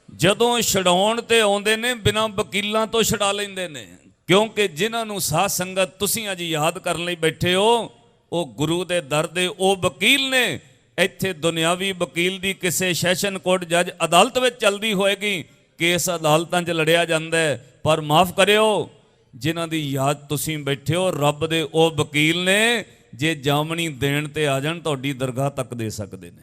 ਜਦੋਂ ਛਡਾਉਣ ਤੇ ਆਉਂਦੇ ਨੇ ਬਿਨਾਂ ਵਕੀਲਾਂ ਤੋਂ ਛਡਾ ਲੈਂਦੇ ਨੇ, ਕਿਉਂਕਿ ਜਿਨ੍ਹਾਂ ਨੂੰ ਸਾਧ ਸੰਗਤ ਤੁਸੀਂ ਅੱਜ ਯਾਦ ਕਰਨ ਲਈ ਬੈਠੇ ਹੋ, ਉਹ ਗੁਰੂ ਦੇ ਦਰ ਦੇ ਉਹ ਵਕੀਲ ਨੇ। ਇੱਥੇ ਦੁਨਿਆਵੀ ਵਕੀਲ ਦੀ ਕਿਸੇ ਸੈਸ਼ਨ ਕੋਰਟ ਜੱਜ ਅਦਾਲਤ ਵਿੱਚ ਚੱਲਦੀ ਹੋਏਗੀ, ਕੇਸ ਅਦਾਲਤਾਂ 'ਚ ਲੜਿਆ ਜਾਂਦਾ ਹੈ, ਪਰ ਮਾਫ ਕਰਿਓ ਜਿਨ੍ਹਾਂ ਦੀ ਯਾਦ ਤੁਸੀਂ ਬੈਠੇ ਹੋ, ਰੱਬ ਦੇ ਉਹ ਵਕੀਲ ਨੇ, ਜੇ ਜਾਮਣੀ ਦੇਣ ਤੇ ਆ ਜਾਣ ਤੁਹਾਡੀ ਦਰਗਾਹ ਤੱਕ ਦੇ ਸਕਦੇ ਨੇ।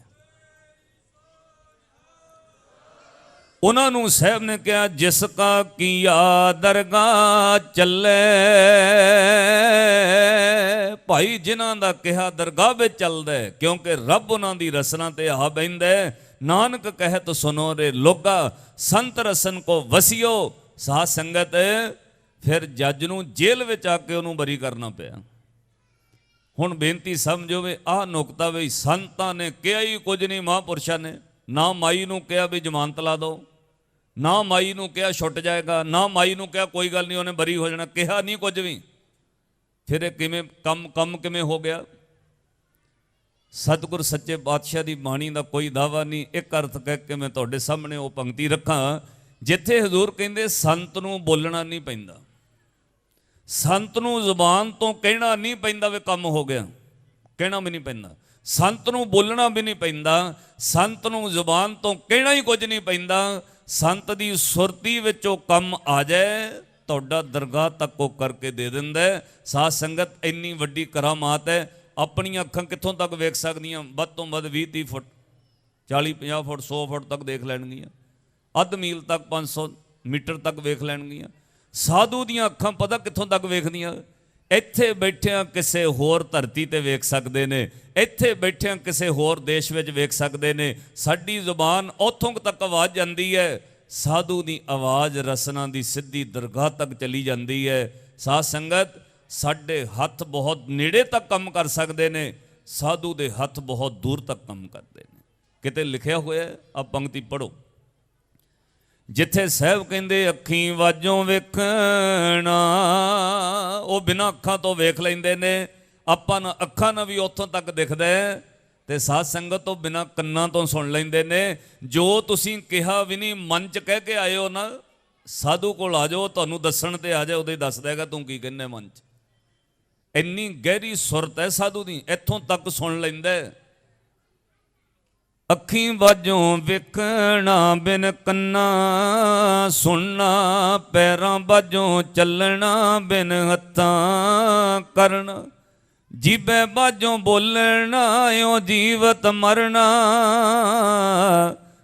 ਉਹਨਾਂ ਨੂੰ ਸਾਹਿਬ ਨੇ ਕਿਹਾ ਜਿਸ ਕਾ ਕੀਆ ਦਰਗਾਹ ਚੱਲੇ, ਭਾਈ ਜਿਨ੍ਹਾਂ ਦਾ ਕਿਹਾ ਦਰਗਾਹ ਵਿੱਚ ਚੱਲਦਾ, ਕਿਉਂਕਿ ਰੱਬ ਉਹਨਾਂ ਦੀ ਰਸਨਾ ਤੇ ਆ ਬਹਿੰਦਾ। ਨਾਨਕ ਕਹਿਤ ਸੁਨੋ ਰੇ ਲੋਗਾ, ਸੰਤ ਰਸਨ ਕੋ ਵਸਿਓ। ਸਾਧ ਸੰਗਤ ਫਿਰ ਜੱਜ ਨੂੰ ਜੇਲ੍ਹ ਵਿੱਚ ਆ ਕੇ ਉਹਨੂੰ ਬਰੀ ਕਰਨਾ ਪਿਆ। ਹੁਣ ਬੇਨਤੀ ਸਮਝੋ ਵੇ ਆਹ ਨੁਕਤਾ ਵੀ ਸੰਤਾਂ ਨੇ ਕਿਹਾ ਹੀ ਕੁਝ ਨਹੀਂ, ਮਹਾਂਪੁਰਸ਼ਾਂ ਨੇ ਨਾ ਮਾਈ ਨੂੰ ਕਿਹਾ ਵੀ ਜ਼ਮਾਨਤ ਲਾ ਦਿਓ, ਨਾ ਮਾਈ ਨੂੰ ਕਿਹਾ ਛੁੱਟ ਜਾਏਗਾ, ਨਾ ਮਾਈ ਨੂੰ ਕਿਹਾ ਕੋਈ ਗੱਲ ਨਹੀਂ ਉਹਨੇ ਬਰੀ ਹੋ ਜਾਣਾ, ਕਿਹਾ ਨਹੀਂ ਕੁਝ ਵੀ। ਫਿਰ ਇਹ ਕਿਵੇਂ ਕੰਮ ਕਿਵੇਂ ਹੋ ਗਿਆ? ਸਤਿਗੁਰ ਸੱਚੇ ਪਾਤਸ਼ਾਹ ਦੀ ਬਾਣੀ ਦਾ ਕੋਈ ਦਾਵਾ ਨਹੀਂ। ਇੱਕ ਅਰਥ ਕਹਿ ਕੇ ਮੈਂ ਤੁਹਾਡੇ ਸਾਹਮਣੇ ਉਹ ਪੰਕਤੀ ਰੱਖਾਂ ਜਿੱਥੇ ਹਜ਼ੂਰ ਕਹਿੰਦੇ ਸੰਤ ਨੂੰ ਬੋਲਣਾ ਨਹੀਂ ਪੈਂਦਾ, ਸੰਤ ਨੂੰ ਜ਼ੁਬਾਨ ਤੋਂ ਕਹਿਣਾ ਨਹੀਂ ਪੈਂਦਾ ਵੀ ਕੰਮ ਹੋ ਗਿਆ, ਕਹਿਣਾ ਵੀ ਨਹੀਂ ਪੈਂਦਾ। ਸੰਤ ਨੂੰ ਬੋਲਣਾ ਵੀ ਨਹੀਂ ਪੈਂਦਾ, ਸੰਤ ਨੂੰ ਜ਼ੁਬਾਨ ਤੋਂ ਕਹਿਣਾ ਹੀ ਕੁਝ ਨਹੀਂ ਪੈਂਦਾ। ਸੰਤ ਦੀ ਸੁਰਤੀ ਵਿੱਚ ਉਹ ਕੰਮ ਆ ਜਾਏ, ਤੁਹਾਡਾ ਦਰਗਾਹ ਤੱਕ ਉਹ ਕਰਕੇ ਦੇ ਦਿੰਦਾ। ਸਾਧ ਸੰਗਤ ਇੰਨੀ ਵੱਡੀ ਕਰਾਮਾਤ ਹੈ। ਆਪਣੀਆਂ ਅੱਖਾਂ ਕਿੱਥੋਂ ਤੱਕ ਵੇਖ ਸਕਦੀਆਂ? ਵੱਧ ਤੋਂ ਵੱਧ 20-30 ਫੁੱਟ, 40-50 ਫੁੱਟ, 100 ਫੁੱਟ ਤੱਕ ਦੇਖ ਲੈਣਗੀਆਂ, ਅੱਧ ਮੀਲ ਤੱਕ, 500 ਮੀਟਰ ਤੱਕ ਵੇਖ ਲੈਣਗੀਆਂ। ਸਾਧੂ ਦੀਆਂ ਅੱਖਾਂ ਪਤਾ ਕਿੱਥੋਂ ਤੱਕ ਵੇਖਦੀਆਂ? ਇੱਥੇ ਬੈਠਿਆਂ ਕਿਸੇ ਹੋਰ ਧਰਤੀ ਤੇ ਵੇਖ ਸਕਦੇ ਨੇ, ਇੱਥੇ ਬੈਠਿਆਂ ਕਿਸੇ ਹੋਰ ਦੇਸ਼ ਵਿੱਚ ਵੇਖ ਸਕਦੇ ਨੇ। ਸਾਡੀ ਜ਼ੁਬਾਨ ਉੱਥੋਂ ਤੱਕ ਆਵਾਜ਼ ਜਾਂਦੀ ਹੈ, ਸਾਧੂ ਦੀ ਆਵਾਜ਼ ਰਸਨਾ ਦੀ ਸਿੱਧੀ ਦਰਗਾਹ ਤੱਕ ਚਲੀ ਜਾਂਦੀ ਹੈ। ਸਾਧ ਸੰਗਤ ਸਾਡੇ ਹੱਥ ਬਹੁਤ ਨੇੜੇ ਤੱਕ ਕੰਮ ਕਰ ਸਕਦੇ ਨੇ, ਸਾਧੂ ਦੇ ਹੱਥ ਬਹੁਤ ਦੂਰ ਤੱਕ ਕੰਮ ਕਰਦੇ ਨੇ। ਕਿਤੇ ਲਿਖਿਆ ਹੋਇਆ ਆ ਪੰਕਤੀ ਪੜ੍ਹੋ, ਜਿੱਥੇ ਸਾਹਿਬ ਕਹਿੰਦੇ ਅੱਖੀਂ ਵਾਜੋਂ ਵੇਖਣਾ, ਉਹ ਬਿਨਾਂ ਅੱਖਾਂ ਤੋਂ ਵੇਖ ਲੈਂਦੇ ਨੇ। ਆਪਾਂ ਨਾ ਅੱਖਾਂ ਨਾਲ ਵੀ ਉੱਥੋਂ ਤੱਕ ਦਿਖਦਾ, ਤੇ ਸਾਧ ਸੰਗਤ ਤੋਂ ਬਿਨਾਂ ਕੰਨਾਂ ਤੋਂ ਸੁਣ ਲੈਂਦੇ ਨੇ। ਜੋ ਤੁਸੀਂ ਕਿਹਾ ਵੀ ਨਹੀਂ, ਮਨ 'ਚ ਕਹਿ ਕੇ ਆਏ ਹੋ ਨਾ, ਸਾਧੂ ਕੋਲ ਆ ਜਾਓ, ਤੁਹਾਨੂੰ ਦੱਸਣ ਤੇ ਆ ਜਾਏ, ਉਹਦੇ ਦੱਸ ਦੇਗਾ ਤੂੰ ਕੀ ਕਹਿੰਦਾ ਮਨ 'ਚ। ਇੰਨੀ ਗਹਿਰੀ ਸੁਰਤ ਹੈ ਸਾਧੂ ਦੀ, ਇੱਥੋਂ ਤੱਕ ਸੁਣ ਲੈਂਦਾ। ਅੱਖੀਂ ਬਾਝੋਂ ਵੇਖਣਾ ਬਿਨ ਕੰਨਾਂ, ਸੁਣਨਾ ਪੈਰਾਂ ਬਾਝੋਂ ਚੱਲਣਾ ਬਿਨ ਹੱਥਾਂ ਕਰਨਾ, ਜੀਭੇ ਬਾਝੋਂ ਬੋਲਣਾ ਓ ਜੀਵਤ ਮਰਨਾ,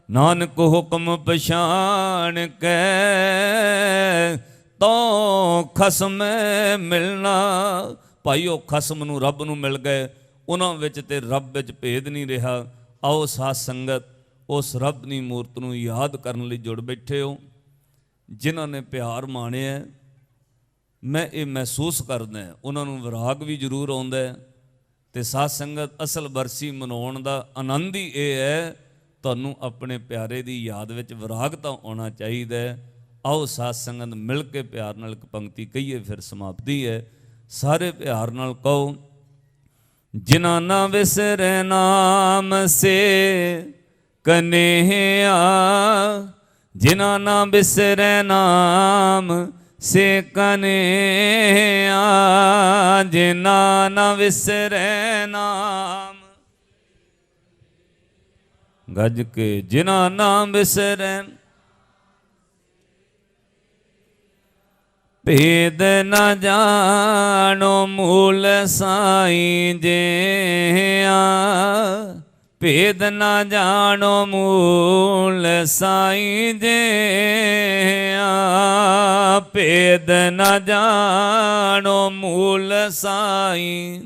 ਨਾਨਕ ਹੁਕਮ ਪਛਾਣ ਕੇ ਤੋ ਖਸਮ ਮਿਲਣਾ। ਭਾਈ ਉਹ ਖਸਮ ਨੂੰ, ਰੱਬ ਨੂੰ ਮਿਲ ਗਏ, ਉਹਨਾਂ ਵਿੱਚ ਤੇ ਰੱਬ ਵਿੱਚ ਭੇਦ ਨਹੀਂ ਰਿਹਾ। ਆਓ ਸਾਧ ਸੰਗਤ ਉਸ ਰੱਬ ਦੀ ਮੂਰਤ ਨੂੰ ਯਾਦ ਕਰਨ ਲਈ ਜੁੜ ਬੈਠੇ ਹੋ। ਜਿਨ੍ਹਾਂ ਨੇ ਪਿਆਰ ਮਾਣਿਆ, ਮੈਂ ਇਹ ਮਹਿਸੂਸ ਕਰਦਾ, ਉਹਨਾਂ ਨੂੰ ਵਿਰਾਗ ਵੀ ਜ਼ਰੂਰ ਆਉਂਦਾ। ਤੇ ਸਾਧ ਸੰਗਤ ਅਸਲ ਬਰਸੀ ਮਨਾਉਣ ਦਾ ਆਨੰਦ ਹੀ ਇਹ ਹੈ, ਤੁਹਾਨੂੰ ਆਪਣੇ ਪਿਆਰੇ ਦੀ ਯਾਦ ਵਿੱਚ ਵਿਰਾਗ ਤਾਂ ਆਉਣਾ ਚਾਹੀਦਾ। ਆਓ ਸਾਧ ਸੰਗਤ ਮਿਲ ਕੇ ਪਿਆਰ ਨਾਲ ਇੱਕ ਪੰਕਤੀ ਕਹੀਏ, ਫਿਰ ਸਮਾਪਤੀ ਹੈ। ਸਾਰੇ ਪਿਆਰ ਨਾਲ ਕਹੋ। ਜਿਨ੍ਹਾਂ ਨਾ ਵਿਸਰੈ ਨਾਮ ਸੇ ਕਨ੍ਹਈਆ, ਜਿਨ੍ਹਾਂ ਨਾ ਵਿਸਰੈ ਨਾਮ ਸੇ ਕਨ੍ਹਈਆ, ਜਿਨ੍ਹਾਂ ਨਾ ਵਿਸਰੈ ਨਾਮ, ਗੱਜ ਕੇ ਜਿਨ੍ਹਾਂ ਨਾ ਵਿਸਰੈ, ਭੇਦ ਨਾ ਜਾਣੋ ਮੂਲ ਸਾਈਂ ਜੀਆ, ਭੇਦ ਨਾ ਜਾਣੋ ਮੂਲ ਸਾਈਂ ਜੀਆ, ਭੇਦ ਨਾ ਜਾਣੋ ਮੂਲ ਸਾਈਂ,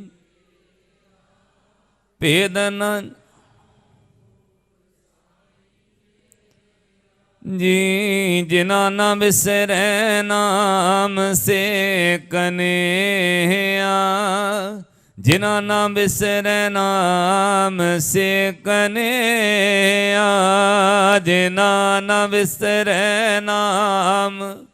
ਭੇਦ ਨਾ ਜੀ, ਜਿਨ੍ਹਾਂ ਨਾ ਵਿਸਰੈ ਨਾਮ ਸੇ ਕਨ੍ਹਈਆ, ਜਿਨ੍ਹਾਂ ਨਾ ਵਿਸਰੈ ਨਾਮ ਸੇ ਕਨ੍ਹਈਆ, ਜਿਨ੍ਹਾਂ ਨਾ ਵਿਸਰੈ ਨਾਮ,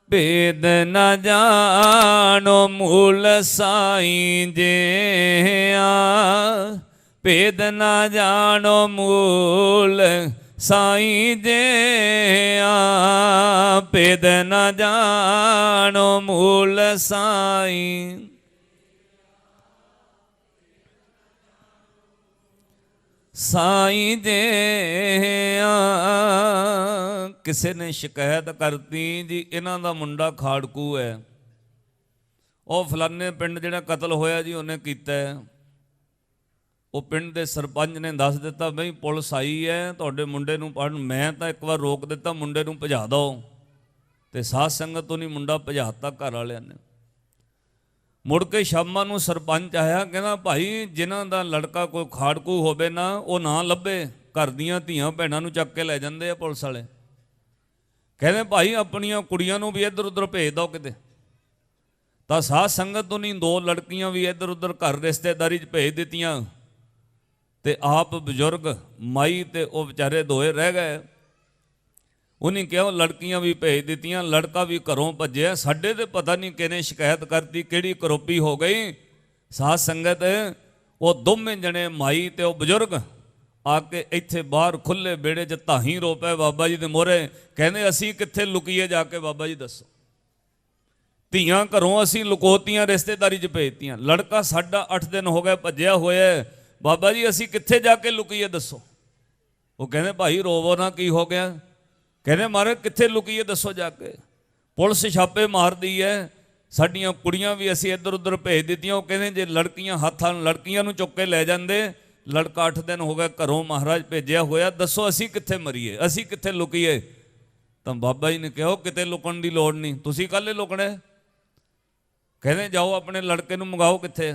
ਭੇਦ ਨਾ ਜਾਣੋ ਮੂਲ ਸਾਈਂ ਜੀਆ, ਭੇਦ ਨਾ ਜਾਣੋ ਮੂਲ ਸਾਈਂ ਜੀਆ, ਭੇਦ ਨਾ ਜਾਣੋ ਮੂਲ ਸਾਈਂ, ਸਾਈਂ ਜੀਆ। ਕਿਸੇ ਨੇ ਸ਼ਿਕਾਇਤ ਕਰਤੀ ਜੀ ਇਹਨਾਂ ਦਾ ਮੁੰਡਾ ਖਾੜਕੂ ਹੈ, ਉਹ ਫਲਾਨੇ ਪਿੰਡ ਜਿਹੜਾ ਕਤਲ ਹੋਇਆ ਜੀ ਉਹਨੇ ਕੀਤਾ। ਉਹ ਪਿੰਡ ਦੇ ਸਰਪੰਚ ਨੇ ਦੱਸ ਦਿੱਤਾ ਬਈ ਪੁਲਿਸ ਆਈ ਹੈ ਤੁਹਾਡੇ ਮੁੰਡੇ ਨੂੰ ਪੜ੍ਹਨ। ਮੈਂ ਤਾਂ ਇੱਕ ਵਾਰ ਰੋਕ ਦਿੱਤਾ, ਮੁੰਡੇ ਨੂੰ ਭਜਾ ਦਿਓ, ਤੇ ਸਾਧ ਸੰਗਤ ਤੋਂ ਨਹੀਂ ਮੁੰਡਾ ਭਜਾਤਾ ਘਰ ਵਾਲਿਆਂ ਨੇ। ਮੁੜ ਕੇ ਸ਼ਾਮਾਂ ਨੂੰ ਸਰਪੰਚ ਆਇਆ, ਕਹਿੰਦਾ ਭਾਈ ਜਿਨ੍ਹਾਂ ਦਾ ਲੜਕਾ ਕੋਈ ਖਾੜਕੂ ਹੋਵੇ ਨਾ, ਉਹ ਨਾ ਲੱਭੇ, ਘਰ ਦੀਆਂ ਧੀਆਂ ਭੈਣਾਂ ਨੂੰ ਚੱਕ ਕੇ ਲੈ ਜਾਂਦੇ ਆ ਪੁਲਿਸ ਵਾਲੇ। ਕਹਿੰਦੇ ਭਾਈ ਆਪਣੀਆਂ ਕੁੜੀਆਂ ਨੂੰ ਵੀ ਇੱਧਰ ਉੱਧਰ ਭੇਜ ਦਿਓ ਕਿਤੇ। ਤਾਂ ਸਾਧ ਸੰਗਤ ਤੋਂ ਨਹੀਂ 2 ਲੜਕੀਆਂ ਵੀ ਇੱਧਰ ਉੱਧਰ ਘਰ ਰਿਸ਼ਤੇਦਾਰੀ 'ਚ ਭੇਜ ਦਿੱਤੀਆਂ, ਤੇ ਆਪ ਬਜ਼ੁਰਗ ਮਾਈ ਤੇ ਉਹ ਵਿਚਾਰੇ ਦੋਏ ਰਹਿ ਗਏ। ਉਹਨੇ ਕਿਹਾ ਲੜਕੀਆਂ ਵੀ ਭੇਜ ਦਿੱਤੀਆਂ, ਲੜਕਾ ਵੀ ਘਰੋਂ ਭੱਜਿਆ। ਸਾਡੇ ਤੇ ਪਤਾ ਨਹੀਂ ਕਿਹਨੇ ਸ਼ਿਕਾਇਤ ਕਰਤੀ, ਕਿਹੜੀ ਕਰੋਪੀ ਹੋ ਗਈ। ਸਾਧ ਸੰਗਤ ਉਹ ਦੋਵੇਂ ਜਣੇ ਮਾਈ ਤੇ ਉਹ ਬਜ਼ੁਰਗ ਆ ਕੇ ਇੱਥੇ ਬਾਹਰ ਖੁੱਲੇ ਵਿਹੜੇ 'ਚ ਤਾਹੀਂ ਰੋ ਪਏ ਬਾਬਾ ਜੀ ਦੇ ਮੋਹਰੇ। ਕਹਿੰਦੇ ਅਸੀਂ ਕਿੱਥੇ ਲੁਕੀਏ ਜਾ ਕੇ, ਬਾਬਾ ਜੀ ਦੱਸੋ। ਧੀਆਂ ਘਰੋਂ ਅਸੀਂ ਲੁਕੋਤੀਆਂ, ਰਿਸ਼ਤੇਦਾਰੀ 'ਚ ਭੇਜਤੀਆਂ। ਲੜਕਾ ਸਾਡਾ 8 ਦਿਨ ਹੋ ਗਏ ਭੱਜਿਆ ਹੋਇਆ, ਬਾਬਾ ਜੀ ਅਸੀਂ ਕਿੱਥੇ ਜਾ ਕੇ ਲੁਕੀਏ ਦੱਸੋ। ਉਹ ਕਹਿੰਦੇ ਭਾਈ ਰੋਵੋ ਨਾ, ਕੀ ਹੋ ਗਿਆ। ਕਹਿੰਦੇ ਮਹਾਰਾਜ ਕਿੱਥੇ ਲੁਕੀਏ ਦੱਸੋ ਜਾ ਕੇ, ਪੁਲਿਸ ਛਾਪੇ ਮਾਰਦੀ ਹੈ, ਸਾਡੀਆਂ ਕੁੜੀਆਂ ਵੀ ਅਸੀਂ ਇੱਧਰ ਉੱਧਰ ਭੇਜ ਦਿੱਤੀਆਂ। ਉਹ ਕਹਿੰਦੇ ਜੇ ਲੜਕੀਆਂ ਹੱਥਾਂ ਲੜਕੀਆਂ ਨੂੰ ਚੁੱਕ ਕੇ ਲੈ ਜਾਂਦੇ, ਲੜਕਾ 8 ਦਿਨ ਹੋ ਗਏ ਘਰੋਂ ਮਹਾਰਾਜ ਭੇਜਿਆ ਹੋਇਆ, ਦੱਸੋ ਅਸੀਂ ਕਿੱਥੇ ਮਰੀਏ, ਅਸੀਂ ਕਿੱਥੇ ਲੁਕੀਏ। ਤਾਂ ਬਾਬਾ ਜੀ ਨੇ ਕਿਹਾ ਕਿਤੇ ਲੁਕਣ ਦੀ ਲੋੜ ਨਹੀਂ, ਤੁਸੀਂ ਕਾਹਲੇ ਲੁਕਣਾ। ਕਹਿੰਦੇ ਜਾਓ ਆਪਣੇ ਲੜਕੇ ਨੂੰ ਮੰਗਾਓ ਕਿੱਥੇ।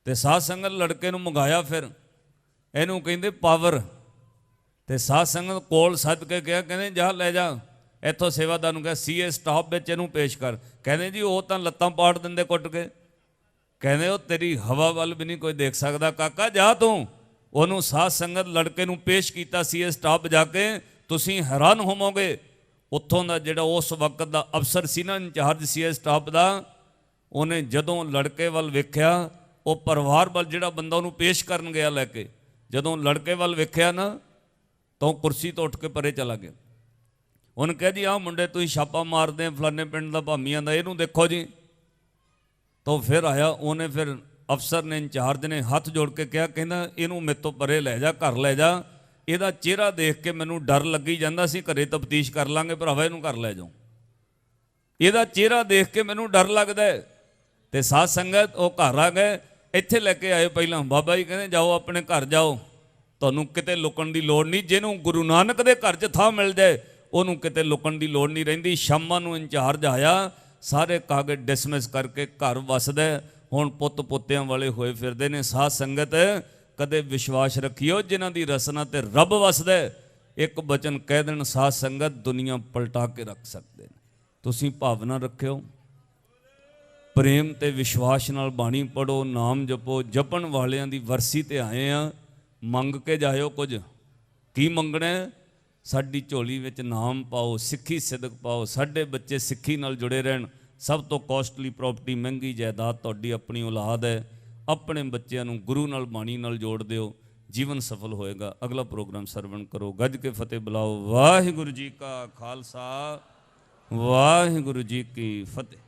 ਤੇ ਸਾਧ ਸੰਗਤ ਲੜਕੇ ਨੂੰ ਮੰਗਾਇਆ, ਫਿਰ ਇਹਨੂੰ ਕਹਿੰਦੇ ਪਾਵਰ। ਤੇ ਸਾਧ ਸੰਗਤ ਕੋਲ ਸੱਦ ਕੇ ਕਿਹਾ, ਕਹਿੰਦੇ ਜਾ ਲੈ ਜਾ, ਇੱਥੋਂ ਸੇਵਾਦਾਰ ਨੂੰ ਕਿਹਾ ਸੀਏ ਸਟਾਫ ਵਿੱਚ ਇਹਨੂੰ ਪੇਸ਼ ਕਰ। ਕਹਿੰਦੇ ਜੀ ਉਹ ਤਾਂ ਲੱਤਾਂ ਪਾੜ ਦਿੰਦੇ ਕੁੱਟ ਕੇ। ਕਹਿੰਦੇ ਉਹ ਤੇਰੀ ਹਵਾ ਵੱਲ ਵੀ ਨਹੀਂ ਕੋਈ ਦੇਖ ਸਕਦਾ ਕਾਕਾ, ਜਾ ਤੂੰ। ਉਹਨੂੰ ਸਾਧ ਸੰਗਤ ਲੜਕੇ ਨੂੰ ਪੇਸ਼ ਕੀਤਾ ਸੀਏ ਸਟਾਫ ਜਾ ਕੇ। ਤੁਸੀਂ ਹੈਰਾਨ ਹੋਵੋਗੇ, ਉੱਥੋਂ ਦਾ ਜਿਹੜਾ ਉਸ ਵਕਤ ਦਾ ਅਫਸਰ ਸੀ ਨਾ, ਇੰਚਾਰਜ ਸੀ ਇਸ ਸਟਾਫ ਦਾ, ਉਹਨੇ ਜਦੋਂ ਲੜਕੇ ਵੱਲ ਵੇਖਿਆ, ਉਹ ਪਰਿਵਾਰ ਵੱਲ ਜਿਹੜਾ ਬੰਦਾ ਉਹਨੂੰ ਪੇਸ਼ ਕਰਨ ਗਿਆ ਲੈ ਕੇ, ਜਦੋਂ ਲੜਕੇ ਵੱਲ ਵੇਖਿਆ ਨਾ ਤਾਂ ਉਹ ਕੁਰਸੀ ਤੋਂ ਉੱਠ ਕੇ ਪਰੇ ਚਲਾ ਗਿਆ। ਉਹਨੇ ਕਿਹਾ ਜੀ ਆਹ ਮੁੰਡੇ ਤੁਸੀਂ ਛਾਪਾ ਮਾਰਦੇ ਫਲਾਣੇ ਪਿੰਡ ਦਾ ਭਾਮੀਆਂ ਦਾ, ਇਹਨੂੰ ਦੇਖੋ ਜੀ। ਤਾਂ ਫਿਰ ਆਇਆ, ਉਹਨੇ ਫਿਰ ਅਫਸਰ ਨੇ, ਇੰਚਾਰਜ ਨੇ ਹੱਥ ਜੋੜ ਕੇ ਕਿਹਾ, ਕਹਿੰਦਾ ਇਹਨੂੰ ਮੇਰੇ ਤੋਂ ਪਰੇ ਲੈ ਜਾ, ਘਰ ਲੈ ਜਾ, ਇਹਦਾ ਚਿਹਰਾ ਦੇਖ ਕੇ ਮੈਨੂੰ ਡਰ ਲੱਗੀ ਜਾਂਦਾ ਸੀ, ਘਰੇ ਤਫਤੀਸ਼ ਕਰ ਲਾਂਗੇ ਭਰਾਵਾ, ਇਹਨੂੰ ਘਰ ਲੈ ਜਾਓ, ਇਹਦਾ ਚਿਹਰਾ ਦੇਖ ਕੇ ਮੈਨੂੰ ਡਰ ਲੱਗਦਾ। ਤੇ ਸਾਧ ਸੰਗਤ ਉਹ ਘਰ ਆ ਗਏ, ਇੱਥੇ ਲੈ ਕੇ ਆਏ ਪਹਿਲਾਂ ਬਾਬਾ ਜੀ ਕਹਿੰਦੇ ਜਾਓ ਆਪਣੇ ਘਰ ਜਾਓ, ਤੁਹਾਨੂੰ ਕਿਤੇ ਲੁਕਣ ਦੀ ਲੋੜ ਨਹੀਂ, ਜਿਹਨੂੰ ਗੁਰੂ ਨਾਨਕ ਦੇ ਘਰ 'ਚ ਥਾਂ ਮਿਲ ਜਾਏ ਉਹਨੂੰ ਕਿਤੇ ਲੁਕਣ ਦੀ ਲੋੜ ਨਹੀਂ ਰਹਿੰਦੀ। ਸ਼ਾਮਾਂ ਨੂੰ ਇੰਚਾਰਜ ਆਇਆ, ਸਾਰੇ ਕਾਗਜ਼ ਡਿਸਮਿਸ ਕਰਕੇ ਘਰ ਵਸਦਾ, ਹੁਣ ਪੁੱਤ ਪੋਤਿਆਂ ਵਾਲੇ ਹੋਏ ਫਿਰਦੇ ਨੇ। ਸਾਧ ਸੰਗਤ ਕਦੇ ਵਿਸ਼ਵਾਸ ਰੱਖਿਓ, ਜਿਨ੍ਹਾਂ ਦੀ ਰਸਨਾ ਤੇ ਰੱਬ ਵਸਦਾ, ਇੱਕ ਬਚਨ ਕਹਿ ਦੇਣ ਸਾਧ ਸੰਗਤ, ਦੁਨੀਆ ਪਲਟਾ ਕੇ ਰੱਖ ਸਕਦੇ ਨੇ। ਤੁਸੀਂ ਭਾਵਨਾ ਰੱਖਿਓ, ਪ੍ਰੇਮ ਤੇ ਵਿਸ਼ਵਾਸ ਨਾਲ ਬਾਣੀ ਪੜੋ, ਨਾਮ ਜਪੋ। ਜਪਣ ਵਾਲਿਆਂ ਦੀ ਵਰਸੀ ਤੇ ਆਏ ਆ, ਮੰਗ ਕੇ ਜਾਇਓ ਕੁਝ। ਕੀ ਮੰਗਣਾ? ਸਾਡੀ ਝੋਲੀ ਵਿੱਚ ਨਾਮ ਪਾਓ, ਸਿੱਖੀ ਸਿਦਕ ਪਾਓ, ਸਾਡੇ ਬੱਚੇ ਸਿੱਖੀ ਨਾਲ ਜੁੜੇ ਰਹਿਣ। ਸਭ ਤੋਂ ਕੋਸਟਲੀ ਪ੍ਰਾਪਰਟੀ, ਮਹਿੰਗੀ ਜਾਇਦਾਦ ਤੁਹਾਡੀ ਆਪਣੀ ਔਲਾਦ ਹੈ। ਆਪਣੇ ਬੱਚਿਆਂ ਨੂੰ ਗੁਰੂ ਨਾਲ, ਬਾਣੀ ਨਾਲ ਜੋੜ ਦਿਓ, ਜੀਵਨ ਸਫਲ ਹੋਏਗਾ। ਅਗਲਾ ਪ੍ਰੋਗਰਾਮ ਸਰਵਣ ਕਰੋ, ਗੱਜ ਕੇ ਫਤਿਹ ਬੁਲਾਓ। ਵਾਹਿਗੁਰੂ ਜੀ ਕਾ ਖਾਲਸਾ, ਵਾਹਿਗੁਰੂ ਜੀ ਕੀ ਫਤਿਹ।